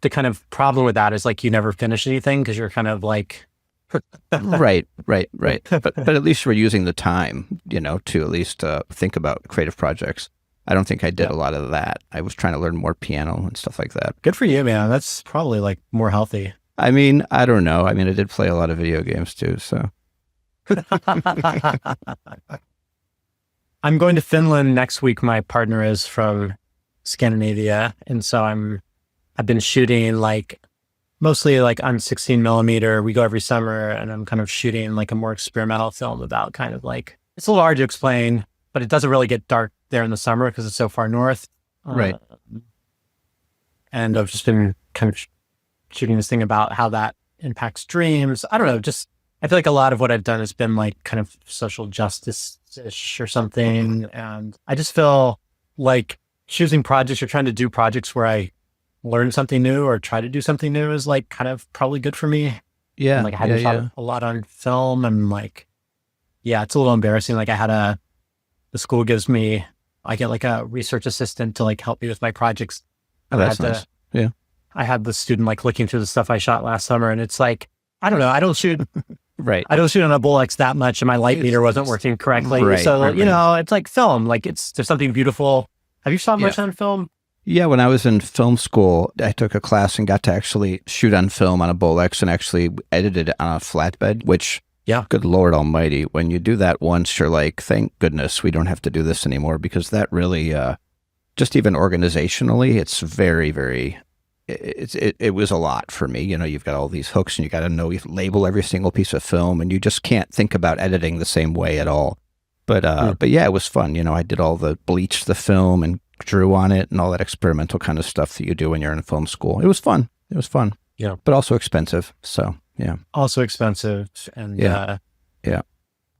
the kind of problem with that is like, you never finish anything because you're kind of like, right. But at least we're using the time, to at least think about creative projects. I don't think I did a lot of that. I was trying to learn more piano and stuff like that. Good for you, man. That's probably like more healthy. I mean, I don't know. I mean, I did play a lot of video games too, so. I'm going to Finland next week. My partner is from Scandinavia. And so I've been shooting like mostly like on 16 millimeter. We go every summer and I'm kind of shooting like a more experimental film about kind of like, it's a little hard to explain, but it doesn't really get dark there in the summer because it's so far north. Right. And I've just been kind of shooting this thing about how that impacts dreams. I don't know, just, I feel like a lot of what I've done has been like kind of social justice-ish or something. And I just feel like choosing projects or trying to do projects where I learn something new or try to do something new is like kind of probably good for me. Yeah. And like I hadn't shot a lot on film and like, it's a little embarrassing. Like the school gives me, I get like a research assistant to like help me with my projects. Oh, that's nice. Yeah. I had the student like looking through the stuff I shot last summer and it's like, I don't know, I don't shoot. Right. I don't shoot on a Bolex that much and my light meter wasn't working correctly. Right, so, it's like film, like there's something beautiful. Have you shot much on film? Yeah, when I was in film school, I took a class and got to actually shoot on film on a Bolex and actually edited it on a flatbed, which, good Lord almighty, when you do that once, you're like, thank goodness we don't have to do this anymore, because that really, just even organizationally, it's very, very, it was a lot for me. You've got all these hooks and you got to know, you label every single piece of film and you just can't think about editing the same way at all. But yeah, it was fun. I did all the bleach the film and drew on it and all that experimental kind of stuff that you do when you're in film school. It was fun. Yeah. But also expensive. So, yeah. Also expensive. And yeah.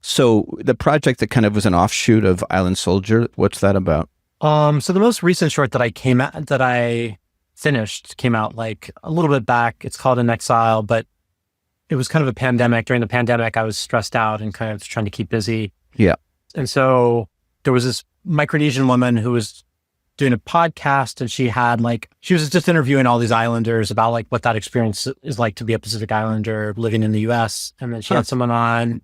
So the project that kind of was an offshoot of Island Soldier, what's that about? So the most recent short that I finished came out like a little bit back. It's called In Exile, but it was kind of a pandemic. During the pandemic, I was stressed out and kind of trying to keep busy. Yeah. And so there was this Micronesian woman who was doing a podcast and she was just interviewing all these islanders about like what that experience is like to be a Pacific Islander living in the US. And then she had someone on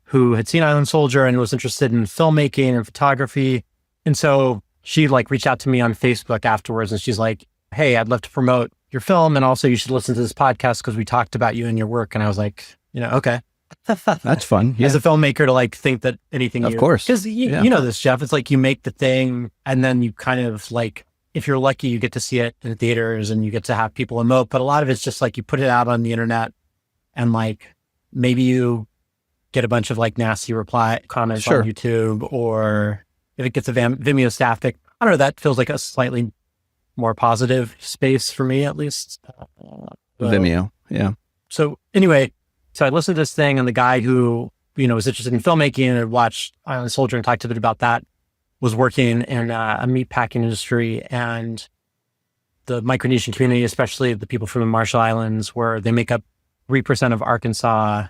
who had seen Island Soldier and was interested in filmmaking and photography. And so she like reached out to me on Facebook afterwards and she's like, hey, I'd love to promote your film. And also you should listen to this podcast because we talked about you and your work. And I was like, okay. That's fun. Yeah. As a filmmaker to like think that anything, of course, because you know this, Jeff, it's like you make the thing and then you kind of like, if you're lucky, you get to see it in theaters and you get to have people emote, but a lot of it's just like you put it out on the internet and like maybe you get a bunch of like nasty comments on YouTube, or if it gets a Vimeo staff pick, I don't know, that feels like a slightly more positive space for me, at least. Vimeo. Yeah. So anyway, so I listened to this thing and the guy who was interested in filmmaking and had watched Island Soldier and talked a bit about that, was working in a meatpacking industry, and the Micronesian community, especially the people from the Marshall Islands, where they make up 3% of Arkansas,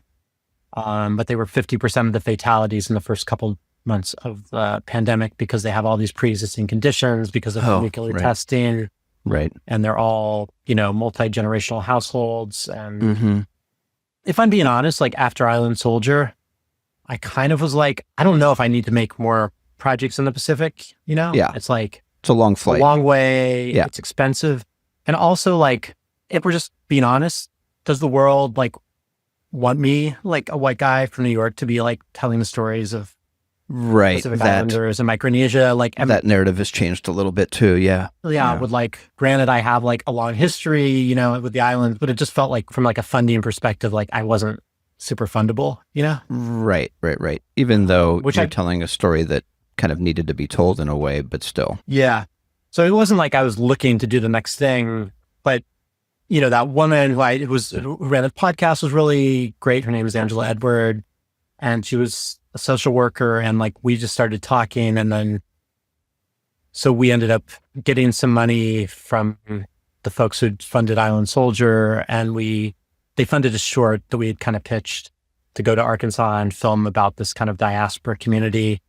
but they were 50% of the fatalities in the first couple months of the pandemic because they have all these pre-existing conditions because of nuclear testing. Right. And they're all, multi-generational households. And if I'm being honest, like after Island Soldier, I kind of was like, I don't know if I need to make more projects in the Pacific, Yeah. It's like, it's a long flight. A long way. Yeah. It's expensive. And also, like, if we're just being honest, does the world, like, want me, like a white guy from New York, to be, like, telling the stories of Pacific Islanders and Micronesia? Like, that narrative has changed a little bit, too. Yeah. Yeah. With, like, granted, I have, like, a long history, with the islands, but it just felt like, from, like, a funding perspective, like, I wasn't super fundable, Right. Even though you're you're telling a story that kind of needed to be told in a way, but still. Yeah. So it wasn't like I was looking to do the next thing, but that woman who ran the podcast was really great. Her name is Angela Edward, and she was a social worker, and like we just started talking, and then so we ended up getting some money from the folks who'd funded Island Soldier, and they funded a short that we had kind of pitched to go to Arkansas and film about this kind of diaspora community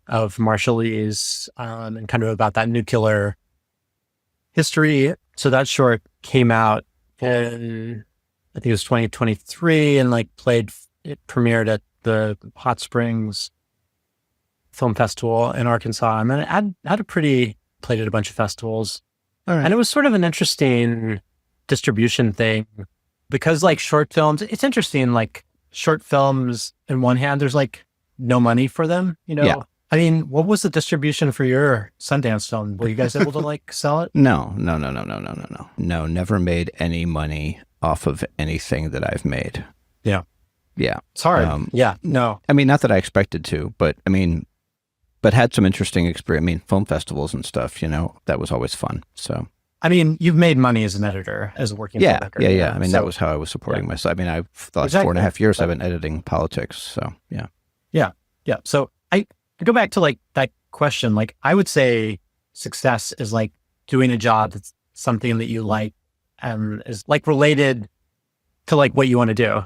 of Marshallese, and kind of about that nuclear history. So that short came out in, I think it was 2023, and like it premiered at the Hot Springs Film Festival in Arkansas. And then it had played at a bunch of festivals. All right. And it was sort of an interesting distribution thing because like short films, it's interesting, like short films in one hand, there's like no money for them, Yeah. I mean, what was the distribution for your Sundance film? Were you guys able to like sell it? No. No, never made any money off of anything that I've made. Yeah. Yeah. It's hard. Yeah. No. I mean, not that I expected to, but had some interesting experience. I mean, film festivals and stuff, that was always fun. So, I mean, you've made money as an editor, as a working filmmaker. Yeah. I mean, that was how I was supporting myself. I mean, the last 4.5 years I've been editing politics. So, yeah. Yeah. So I go back to like that question. Like, I would say success is like doing a job that's something that you like and is like related to like what you want to do,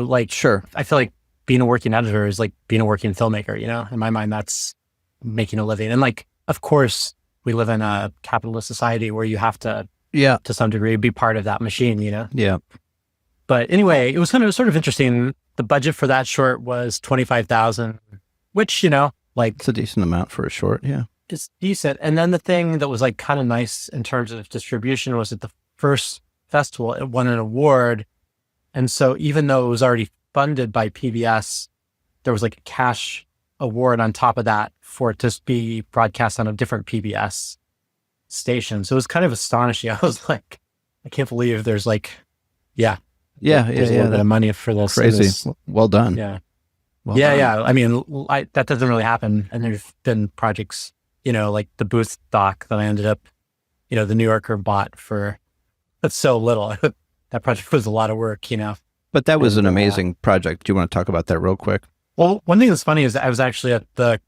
like, Sure. I feel like being a working editor is like being a working filmmaker, in my mind, that's making a living. And like, of course we live in a capitalist society where you have to some degree be part of that machine, Yeah. But anyway, it was sort of interesting. The budget for that short was $25,000, which, like It's a decent amount for a short. Yeah. it's decent. And then the thing that was like kind of nice in terms of distribution was at the first festival, it won an award. And so even though it was already funded by PBS, there was like a cash award on top of that for it to be broadcast on a different PBS station. So it was kind of astonishing. I was like, I can't believe there's like, there's a little bit of money for this. Crazy. Well done. Yeah. Well done. Yeah. I mean, that doesn't really happen. And there's been projects, like the Booth doc that I ended up, the New Yorker bought for so little. That project was a lot of work, But that was an amazing project. Do you want to talk about that real quick? Well, one thing that's funny is that I was actually at the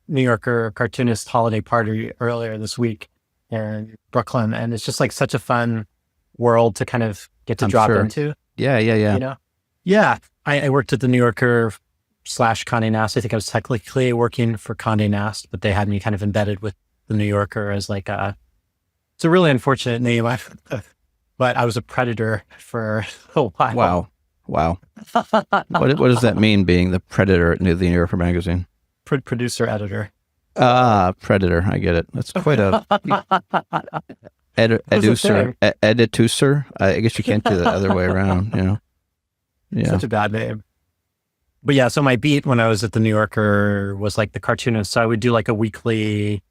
New Yorker Cartoonist holiday party earlier this week in Brooklyn. And it's just like such a fun world to kind of get to drop into. Yeah. Yeah. I worked at the New Yorker / Condé Nast. I think I was technically working for Condé Nast, but they had me kind of embedded with the New Yorker as like it's a really unfortunate name. But I was a predator for a while. Wow. What does that mean, being the predator at the New Yorker magazine? Producer, editor. Predator. I get it. That's quite a educer. Editucer. I guess you can't do the other way around, Yeah. Such a bad name. But yeah, so my beat when I was at the New Yorker was like the Cartoonist. So I would do like a weekly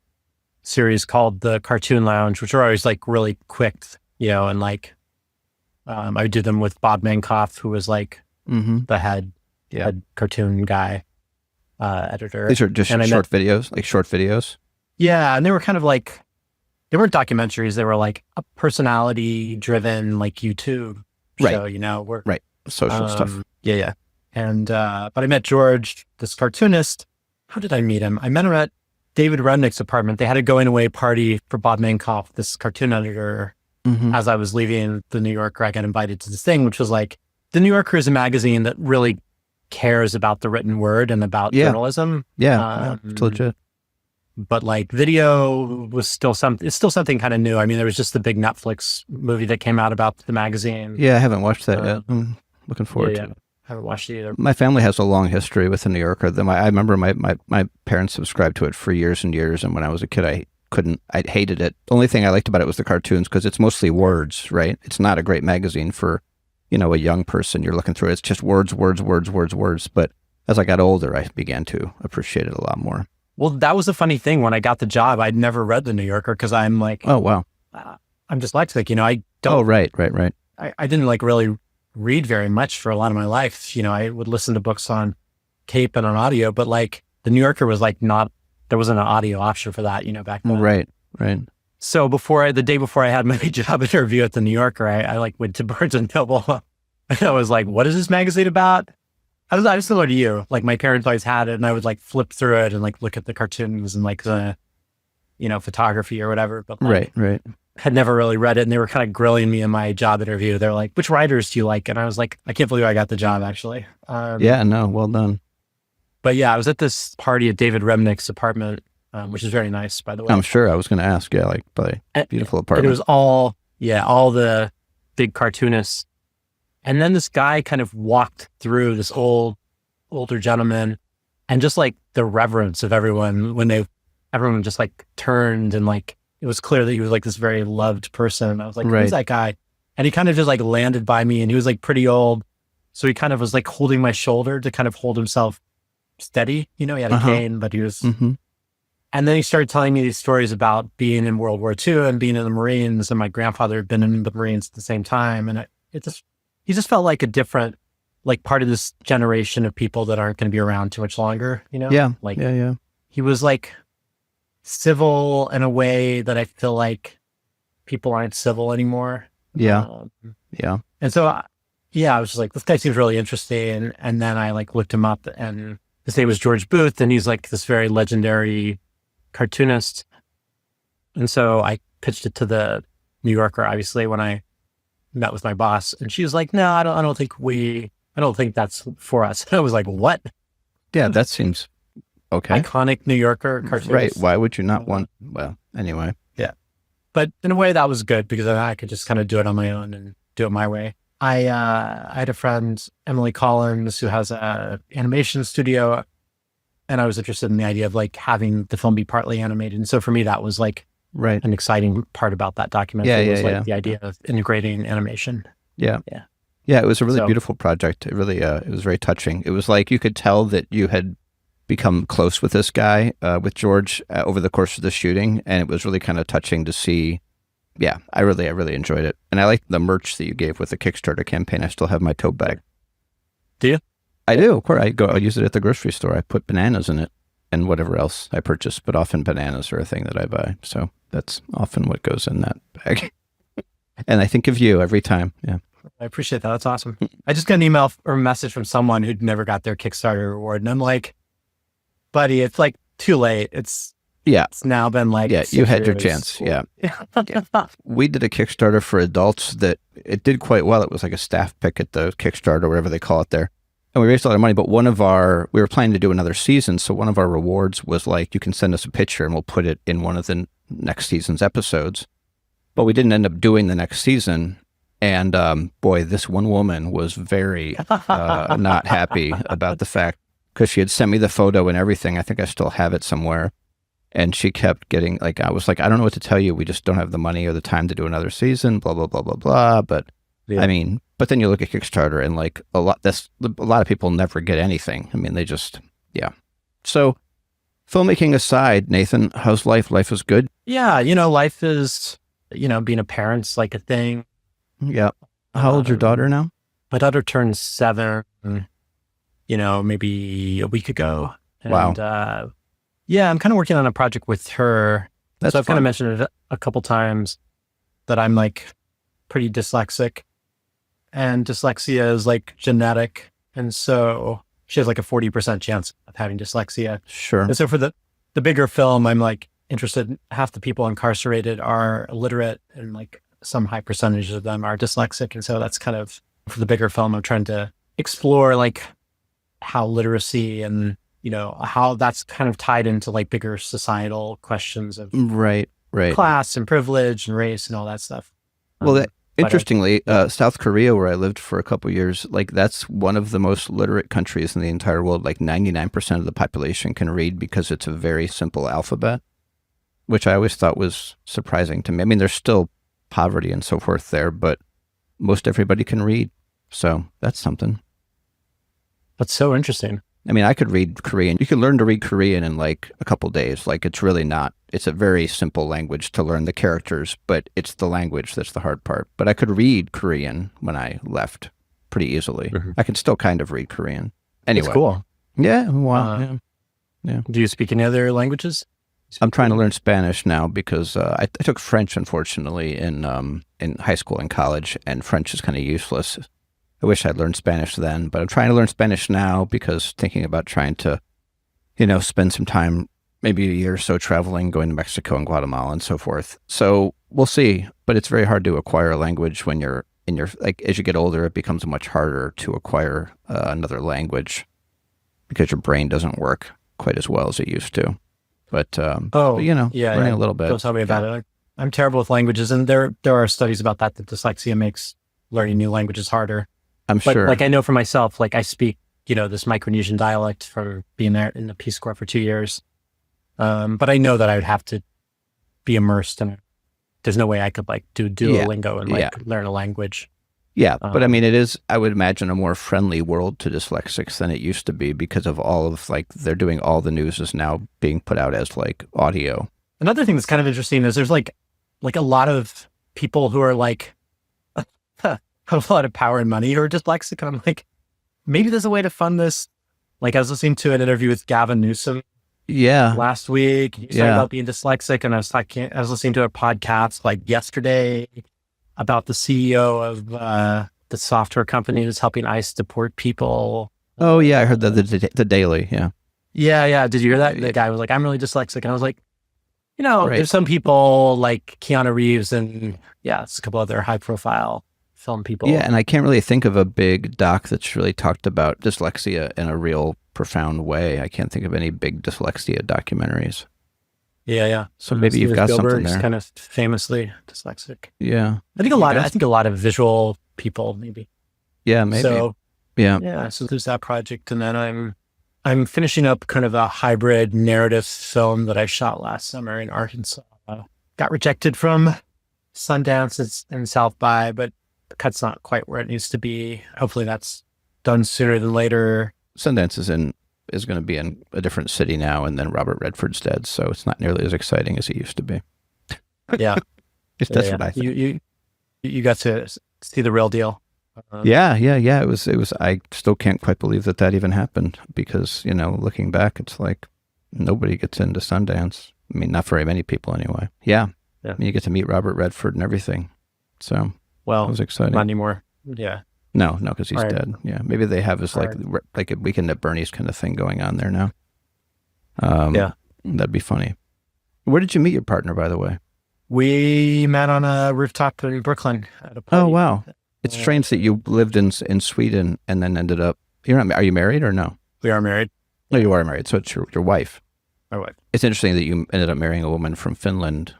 series called the Cartoon Lounge, which are always like really quick, and like I would do them with Bob Mankoff, who was like the head cartoon guy, editor. These are just short videos? Yeah, and they were kind of like, they weren't documentaries. They were like a personality-driven like YouTube show, Right. Social stuff. Yeah. but I met George, this cartoonist. How did I meet him? I met him at David Remnick's apartment. They had a going away party for Bob Mankoff, this cartoon editor. As I was leaving the New Yorker, I got invited to this thing, which was like, the New Yorker is a magazine that really cares about the written word and about journalism. It's legit. But like video was still it's still something kind of new. I mean, there was just the big Netflix movie that came out about the magazine. Yeah, I haven't watched that yet. I'm looking forward to it. I haven't watched it either. My family has a long history with the New Yorker. I remember my parents subscribed to it for years and years, and when I was a kid, I hated it. The only thing I liked about it was the cartoons, because it's mostly words, right? It's not a great magazine for, a young person. You're looking through it. It's just words. But as I got older, I began to appreciate it a lot more. Well, that was a funny thing. When I got the job, I'd never read the New Yorker because I'm like, oh, wow. I'm dyslexic, I don't. Oh, right. I didn't like really read very much for a lot of my life. I would listen to books on tape and on audio, but like the New Yorker was like there wasn't an audio option for that, back then. Right. So the day before I had my job interview at the New Yorker, I like went to Barnes and Noble and I was like, what is this magazine about? I was similar to you. Like my parents always had it and I would like flip through it and like look at the cartoons and like the, photography or whatever. But like, right. Had never really read it. And they were kind of grilling me in my job interview. They're like, which writers do you like? And I was like, I can't believe I got the job actually. Well done. But yeah, I was at this party at David Remnick's apartment, which is very nice, by the way. I'm sure. I was going to ask. Yeah, like, beautiful apartment. And it was all the big cartoonists. And then this guy kind of walked through, this older gentleman, and just like the reverence of everyone when everyone just like turned and like, it was clear that he was like this very loved person. And I was like, who's that guy? And he kind of just like landed by me and he was like pretty old. So he kind of was like holding my shoulder to kind of hold himself steady. He had a cane, but he was, and then he started telling me these stories about being in World War II and being in the Marines, and my grandfather had been in the Marines at the same time. And he just felt like a different, like part of this generation of people that aren't going to be around too much longer, Yeah. Like, yeah. He was like civil in a way that I feel like people aren't civil anymore. Yeah. And so, I was just like, this guy seems really interesting. And then I like looked him up and his name was George Booth, and he's like this very legendary cartoonist. And so I pitched it to the New Yorker, obviously, when I met with my boss, and she was like, no, I don't think that's for us. And I was like, what? Yeah, that seems okay. Iconic New Yorker cartoonist. Right. Why would you not want, well, anyway. Yeah. But in a way that was good because I could just kind of do it on my own and do it my way. I had a friend, Emily Collins, who has a animation studio, and I was interested in the idea of like having the film be partly animated. And so for me, that was like an exciting part about that documentary was the idea of integrating animation. Yeah. It was a really beautiful project. It really, it was very touching. It was like you could tell that you had become close with this guy, with George, over the course of the shooting, and it was really kind of touching to see. Yeah, I really enjoyed it. And I liked the merch that you gave with the Kickstarter campaign. I still have my tote bag. Do you? I do, of course. I use it at the grocery store. I put bananas in it and whatever else I purchase, but often bananas are a thing that I buy. So that's often what goes in that bag. And I think of you every time. Yeah. I appreciate that. That's awesome. I just got an email or a message from someone who'd never got their Kickstarter reward. And I'm like, buddy, it's like too late. It's now been like, you had your chance. Yeah. We did a Kickstarter for adults that it did quite well. It was like a staff pick at the Kickstarter, whatever they call it there. And we raised a lot of money, but we were planning to do another season. So one of our rewards was like, you can send us a picture and we'll put it in one of the next season's episodes. But we didn't end up doing the next season. And boy, this one woman was very not happy about the fact, because she had sent me the photo and everything. I think I still have it somewhere. And she kept getting like, I was like, I don't know what to tell you. We just don't have the money or the time to do another season, blah, blah, blah, blah, blah. But I mean, but then you look at Kickstarter and like a lot of people never get anything. I mean, they just, So filmmaking aside, Nathan, how's life? Life is good? Yeah. Life is, being a parent's like a thing. Yeah. How old's your daughter now? My daughter turned 7, maybe a week ago. And, wow. I'm kind of working on a project with her. That's so I've fun. kind of mentioned it a couple times that I'm like pretty dyslexic, and dyslexia is like genetic. And so she has like a 40% chance of having dyslexia. Sure. And so for the bigger film, I'm like interested in half the people incarcerated are illiterate and like some high percentage of them are dyslexic. And so that's kind of, for the bigger film, I'm trying to explore like how literacy and, you know, how that's kind of tied into like bigger societal questions of Right. class and privilege and race and all that stuff. Well, interestingly, South Korea, where I lived for a couple of years, like that's one of the most literate countries in the entire world. Like 99% of the population can read because it's a very simple alphabet, which I always thought was surprising to me. I mean, there's still poverty and so forth there, but most everybody can read. So that's something. That's so interesting. I mean, I could read Korean. You can learn to read Korean in like a couple days. Like it's really not, it's a very simple language to learn the characters, but it's the language that's the hard part. But I could read Korean when I left pretty easily. Mm-hmm. I can still kind of read Korean. Anyway. That's cool. Yeah. Wow. Yeah. Do you speak any other languages? I'm trying to learn Spanish now because I took French, unfortunately, in high school and college, and French is kind of useless. I wish I'd learned Spanish then, but I'm trying to learn Spanish now because thinking about trying to, you know, spend some time, maybe a year or so traveling, going to Mexico and Guatemala and so forth. So we'll see, but it's very hard to acquire a language when you're in your, like, as you get older, it becomes much harder to acquire another language because your brain doesn't work quite as well as it used to. But you know, learning a little bit. Don't tell me about it. I'm terrible with languages, and there are studies about that dyslexia makes learning new languages harder. But, sure. Like I know for myself, like I speak, you know, this Micronesian dialect from being there in the Peace Corps for 2 years. But I know that I would have to be immersed in it. There's no way I could like do Duolingo and like learn a language. Yeah. But I mean, it is, I would imagine, a more friendly world to dyslexics than it used to be because of all of like, they're doing all the news is now being put out as like audio. Another thing that's kind of interesting is there's like a lot of people who are like, have a lot of power and money who are dyslexic. And I'm like, maybe there's a way to fund this. Like I was listening to an interview with Gavin Newsom last week. He talked about being dyslexic, and I was listening to a podcast like yesterday about the CEO of the software company who's helping ICE deport people. Oh yeah, I heard that the Daily. Yeah. Did you hear that? The guy was like, I'm really dyslexic. And I was like, you know, there's some people like Keanu Reeves and it's a couple other high profile film people. Yeah, and I can't really think of a big doc that's really talked about dyslexia in a real profound way. I can't think of any big dyslexia documentaries. Yeah. So maybe you've got something there. Kind of famously dyslexic. Yeah. I think a lot of visual people maybe. Yeah, maybe. So so there's that project, and then I'm finishing up kind of a hybrid narrative film that I shot last summer in Arkansas. Got rejected from Sundance and South by, but the cut's not quite where it needs to be. Hopefully that's done sooner than later. Sundance is going to be in a different city now, and then Robert Redford's dead, so it's not nearly as exciting as it used to be. Yeah. That's what I think. You got to see the real deal. Yeah. It was. I still can't quite believe that even happened because, you know, looking back, it's like nobody gets into Sundance. I mean, not very many people anyway. Yeah. I mean, you get to meet Robert Redford and everything. So, it was exciting. Not anymore. Yeah. No, because he's dead. Yeah. Maybe they have this like a Weekend at Bernie's kind of thing going on there now. That'd be funny. Where did you meet your partner, by the way? We met on a rooftop in Brooklyn at a party. Oh, wow. It's strange that you lived in Sweden and then ended up, are you married or no? We are married. No, you are married. So it's your wife. My wife. It's interesting that you ended up marrying a woman from Finland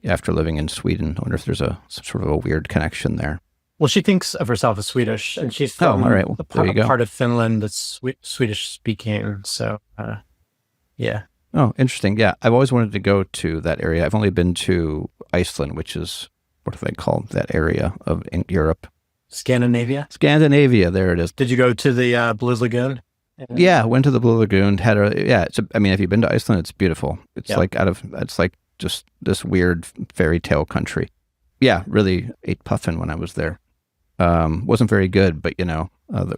after living in Sweden. I wonder if there's some sort of a weird connection there. Well, she thinks of herself as Swedish, and she's from all right. Well, a part of Finland that's Swedish speaking. So, yeah. Oh, interesting. Yeah. I've always wanted to go to that area. I've only been to Iceland, which is, what do they call that area in Europe? Scandinavia, there it is. Did you go to the Blue Lagoon? Yeah, went to the Blue Lagoon. I mean, if you've been to Iceland, it's beautiful. It's it's like just this weird fairy tale country. Yeah, really ate puffin when I was there. Wasn't very good, but the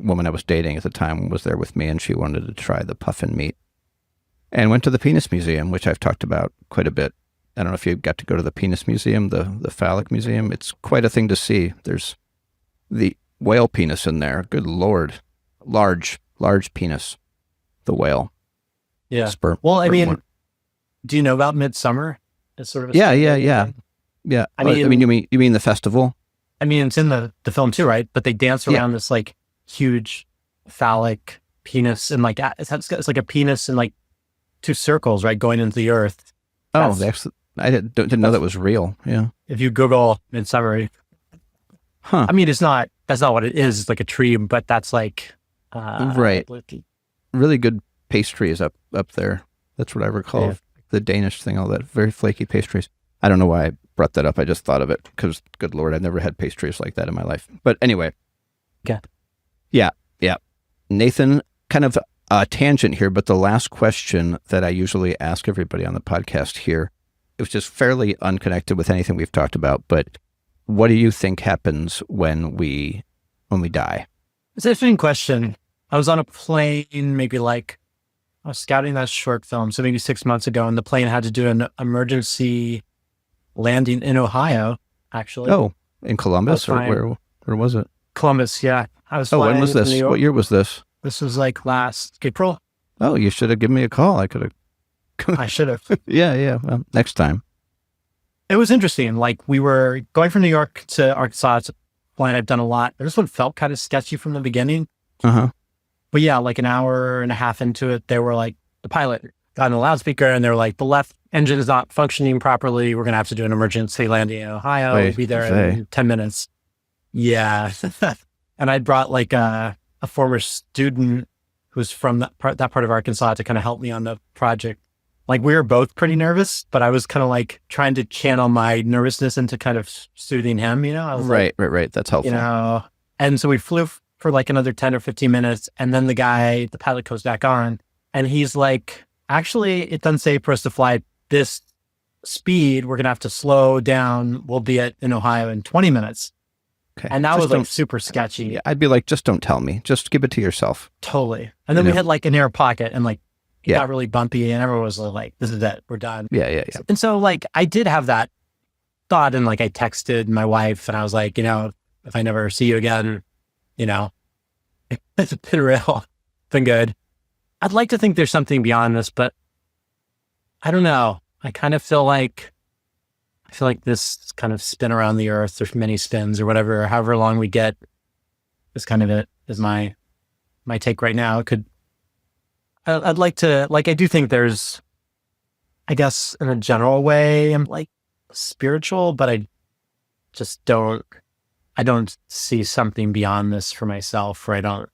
woman I was dating at the time was there with me, and she wanted to try the puffin meat. And went to the Penis Museum, which I've talked about quite a bit. I don't know if you got to go to the Penis Museum, the phallic museum. It's quite a thing to see. There's the whale penis in there. Good Lord. large penis, the whale. Yeah. Sperm. Well, I mean, do you know about Midsummer? It's sort of a Yeah. I mean, you mean the festival? I mean, it's in the film too, right? But they dance around this like huge phallic penis, and like it's like a penis in like two circles, right, going into the earth. I didn't know that was real. Yeah. If you Google Midsummer, I mean, that's not what it is. It's like a tree, but that's like right. Really good pastries up there. That's what I recall. Yeah. The Danish thing, all that very flaky pastries. I don't know why I brought that up. I just thought of it because, good Lord, I've never had pastries like that in my life. But anyway. Okay. Yeah. Nathan, kind of a tangent here, but the last question that I usually ask everybody on the podcast here, it was just fairly unconnected with anything we've talked about, but what do you think happens when we die? It's an interesting question. I was on a plane, I was scouting that short film, so maybe 6 months ago, and the plane had to do an emergency landing in Ohio, actually. Oh, in Columbus, or where was it? Columbus, yeah. I was flying. When was this? What year was this? This was like last April. Oh, you should have given me a call. I could have. I should have. Yeah. Well, next time. It was interesting. Like, we were going from New York to Arkansas. It's a flight I've done a lot. This one felt kind of sketchy from the beginning. But yeah, like an hour and a half into it, they were like, the pilot got on the loudspeaker and they were like, the left engine is not functioning properly. We're going to have to do an emergency landing in Ohio. We'll be there in 10 minutes. Yeah. And I brought like a former student who's from that part of Arkansas to kind of help me on the project. Like, we were both pretty nervous, but I was kind of like trying to channel my nervousness into kind of soothing him, you know? I was right. That's helpful. You know, and so we flew for like another 10 or 15 minutes. And then the pilot goes back on and he's like, actually, it doesn't say for us to fly at this speed. We're going to have to slow down. We'll be in Ohio in 20 minutes. Okay. And that was like super sketchy. Yeah, I'd be like, just don't tell me. Just give it to yourself. Totally. And then we had like an air pocket and like, it got really bumpy and everyone was like, this is it. We're done. Yeah. And so like, I did have that thought and like, I texted my wife and I was like, you know, if I never see you again, you know, it's been real, been good. I'd like to think there's something beyond this, but I don't know. I kind of feel like this kind of spin around the earth. There's many spins or whatever, however long we get is kind of it, is my take right now. I'd like to, like, I do think there's, I guess in a general way, I'm like spiritual, but I don't see something beyond this for myself, or I don't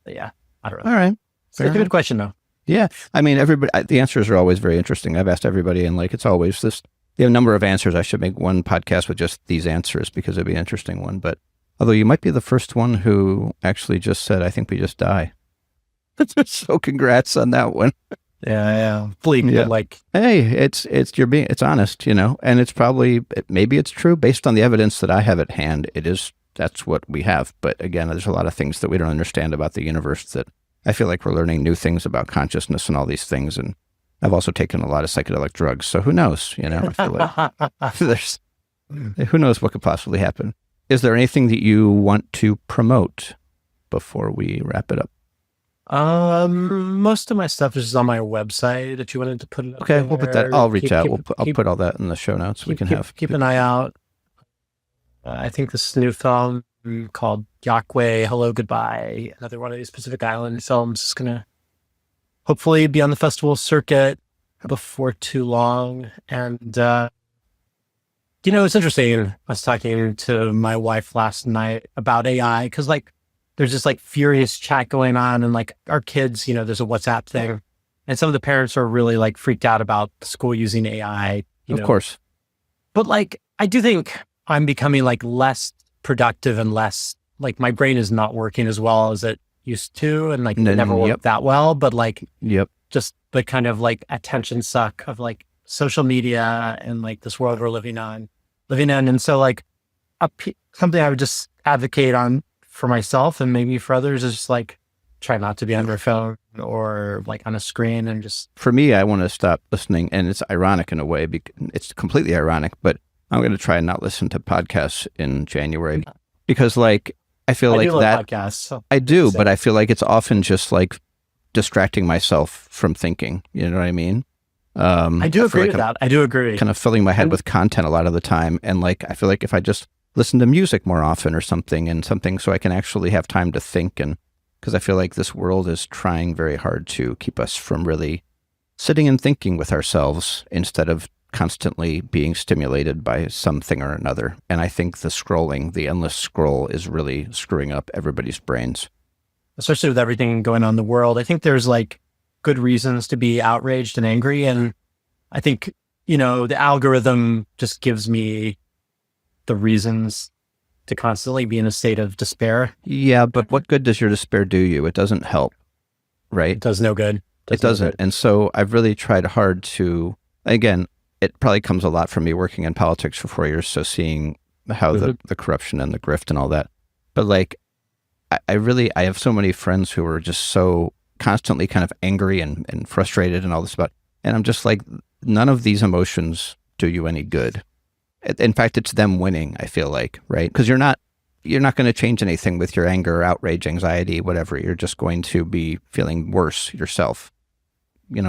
know. All right. It's a good question though. Yeah. I mean, the answers are always very interesting. I've asked everybody and like, it's always this, you have a number of answers. I should make one podcast with just these answers because it'd be an interesting one. But although you might be the first one who actually just said, I think we just die. So congrats on that one. Yeah. Bleak, but like, hey, it's honest, you know, and it's probably, maybe it's true based on the evidence that I have at hand. That's what we have. But again, there's a lot of things that we don't understand about the universe that I feel like we're learning new things about consciousness and all these things. And I've also taken a lot of psychedelic drugs. So who knows, you know, I feel like who knows what could possibly happen. Is there anything that you want to promote before we wrap it up? Most of my stuff is on my website. If you wanted to put it up okay, there, we'll put that. I'll reach out. I'll put all that in the show notes. Keep an eye out. I think this new film called Yahweh, Hello, Goodbye, another one of these Pacific Island films, is going to hopefully be on the festival circuit before too long. And, you know, it's interesting. I was talking to my wife last night about AI because, like, there's this like furious chat going on, and like our kids, you know, there's a WhatsApp thing, and some of the parents are really like freaked out about the school using AI. Of course. But like, I do think I'm becoming like less productive and less, like, my brain is not working as well as it used to, and like it never worked that well, but like, just the kind of like attention suck of like social media and like this world we're living in. And so like something I would just advocate on for myself and maybe for others is just like try not to be on your phone or like on a screen, and just, for me, I want to stop listening, and it's ironic in a way, it's completely ironic, but I'm going to try and not listen to podcasts in January because like I feel I like do love that podcasts. So I do, but I feel like it's often just like distracting myself from thinking. You know what I mean? I do agree with that. I do agree. Kind of filling my head with content a lot of the time. And like, I feel like if I just listen to music more often or something so I can actually have time to think, and because I feel like this world is trying very hard to keep us from really sitting and thinking with ourselves instead of constantly being stimulated by something or another. And I think the endless scroll is really screwing up everybody's brains. Especially with everything going on in the world. I think there's like good reasons to be outraged and angry. And I think, the algorithm just gives me the reasons to constantly be in a state of despair. Yeah, but what good does your despair do you? It doesn't help, right? It does no good. It doesn't. And so I've really tried hard to, again, it probably comes a lot from me working in politics for 4 years, so seeing how the corruption and the grift and all that. But like, I have so many friends who are just so constantly kind of angry and frustrated and all this about, and I'm just like, none of these emotions do you any good. In fact, it's them winning, I feel like, right? Because you're not going to change anything with your anger, outrage, anxiety, whatever. You're just going to be feeling worse yourself.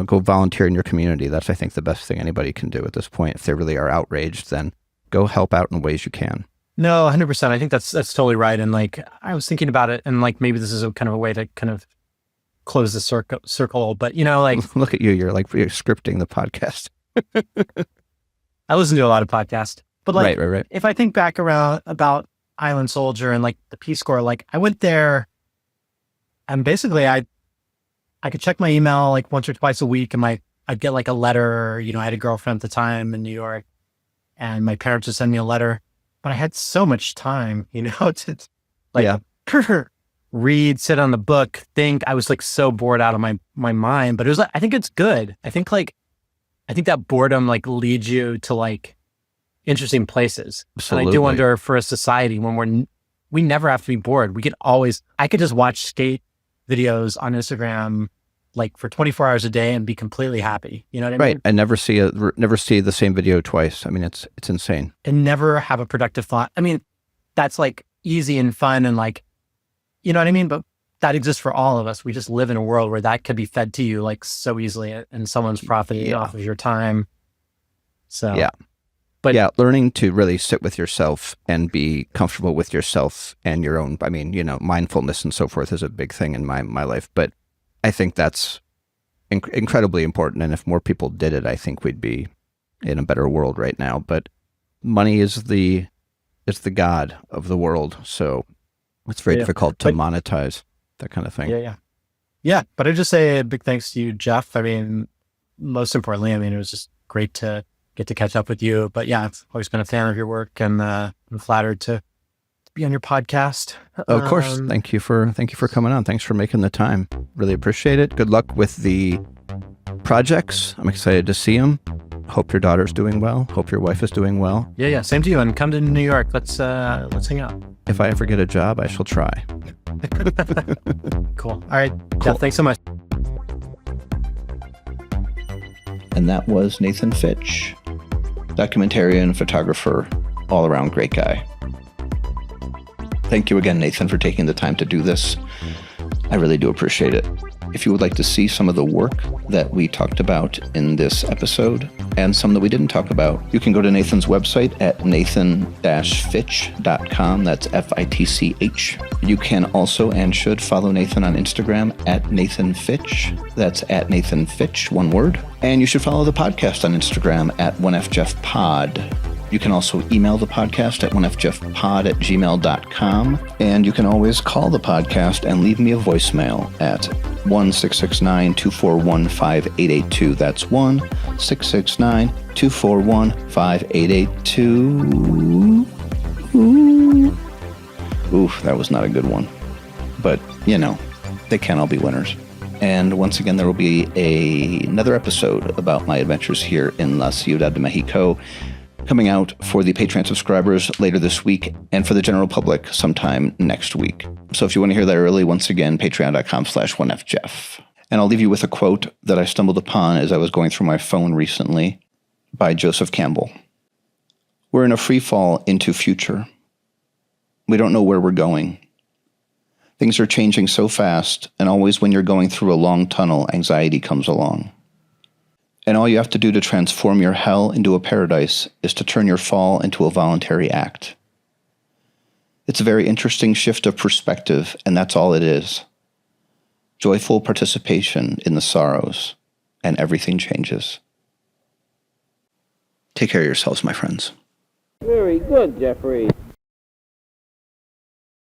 Go volunteer in your community. That's, I think, the best thing anybody can do at this point. If they really are outraged, then go help out in ways you can. No, 100%. I think that's totally right. And like, I was thinking about it, and like, maybe this is a kind of a way to kind of close the circle. But like, look at you. You're scripting the podcast. I listen to a lot of podcasts, but like, right. If I think back around about Island Soldier and like the Peace Corps, like I went there, and basically I could check my email like once or twice a week, and I'd get like a letter. I had a girlfriend at the time in New York, and my parents would send me a letter. But I had so much time, to like read, sit on the book, think. I was like so bored out of my mind. But it was like, I think it's good. I think that boredom like leads you to like interesting places. Absolutely. And I do wonder for a society when we never have to be bored. I could just watch skate videos on Instagram like for 24 hours a day and be completely happy. You know what I mean? Right. And never see the same video twice. I mean, it's insane. And never have a productive thought. I mean, that's like easy and fun and like, you know what I mean? But that exists for all of us. We just live in a world where that could be fed to you like so easily, and someone's profiting off of your time. So, but learning to really sit with yourself and be comfortable with yourself and your own, I mean, mindfulness and so forth is a big thing in my life, but I think that's incredibly important. And if more people did it, I think we'd be in a better world right now. But money is the god of the world. So it's very difficult to monetize that kind of thing. Yeah. But I just say a big thanks to you, Jeff. I mean, most importantly, it was just great to get to catch up with you. But yeah, I've always been a fan of your work, and I'm flattered to be on your podcast. Of course. Thank you for coming on. Thanks for making the time. Really appreciate it. Good luck with the projects. I'm excited to see them. Hope your daughter's doing well. Hope your wife is doing well. Yeah. Same to you. And come to New York. Let's hang out. If I ever get a job, I shall try. Cool. All right. Cool. Jeff, thanks so much. And that was Nathan Fitch, documentarian, photographer, all around great guy. Thank you again, Nathan, for taking the time to do this. I really do appreciate it. If you would like to see some of the work that we talked about in this episode and some that we didn't talk about, you can go to Nathan's website at nathan-fitch.com. That's F-I-T-C-H. You can also and should follow Nathan on Instagram at Nathan Fitch. That's at Nathan Fitch, one word. And you should follow the podcast on Instagram at onefjefpod. You can also email the podcast at onefjefpod@gmail.com. And you can always call the podcast and leave me a voicemail at 1-669-241-5882. That's 1-669-241-5882. Oof, that was not a good one. But, they can all be winners. And once again, there will be another episode about my adventures here in La Ciudad de Mexico, coming out for the Patreon subscribers later this week, and for the general public sometime next week. So if you want to hear that early, once again, patreon.com/onefjef. And I'll leave you with a quote that I stumbled upon as I was going through my phone recently by Joseph Campbell. We're in a free fall into future. We don't know where we're going. Things are changing so fast, and always when you're going through a long tunnel, anxiety comes along. And all you have to do to transform your hell into a paradise is to turn your fall into a voluntary act. It's a very interesting shift of perspective, and that's all it is. Joyful participation in the sorrows, and everything changes. Take care of yourselves, my friends. Very good, Jeffrey.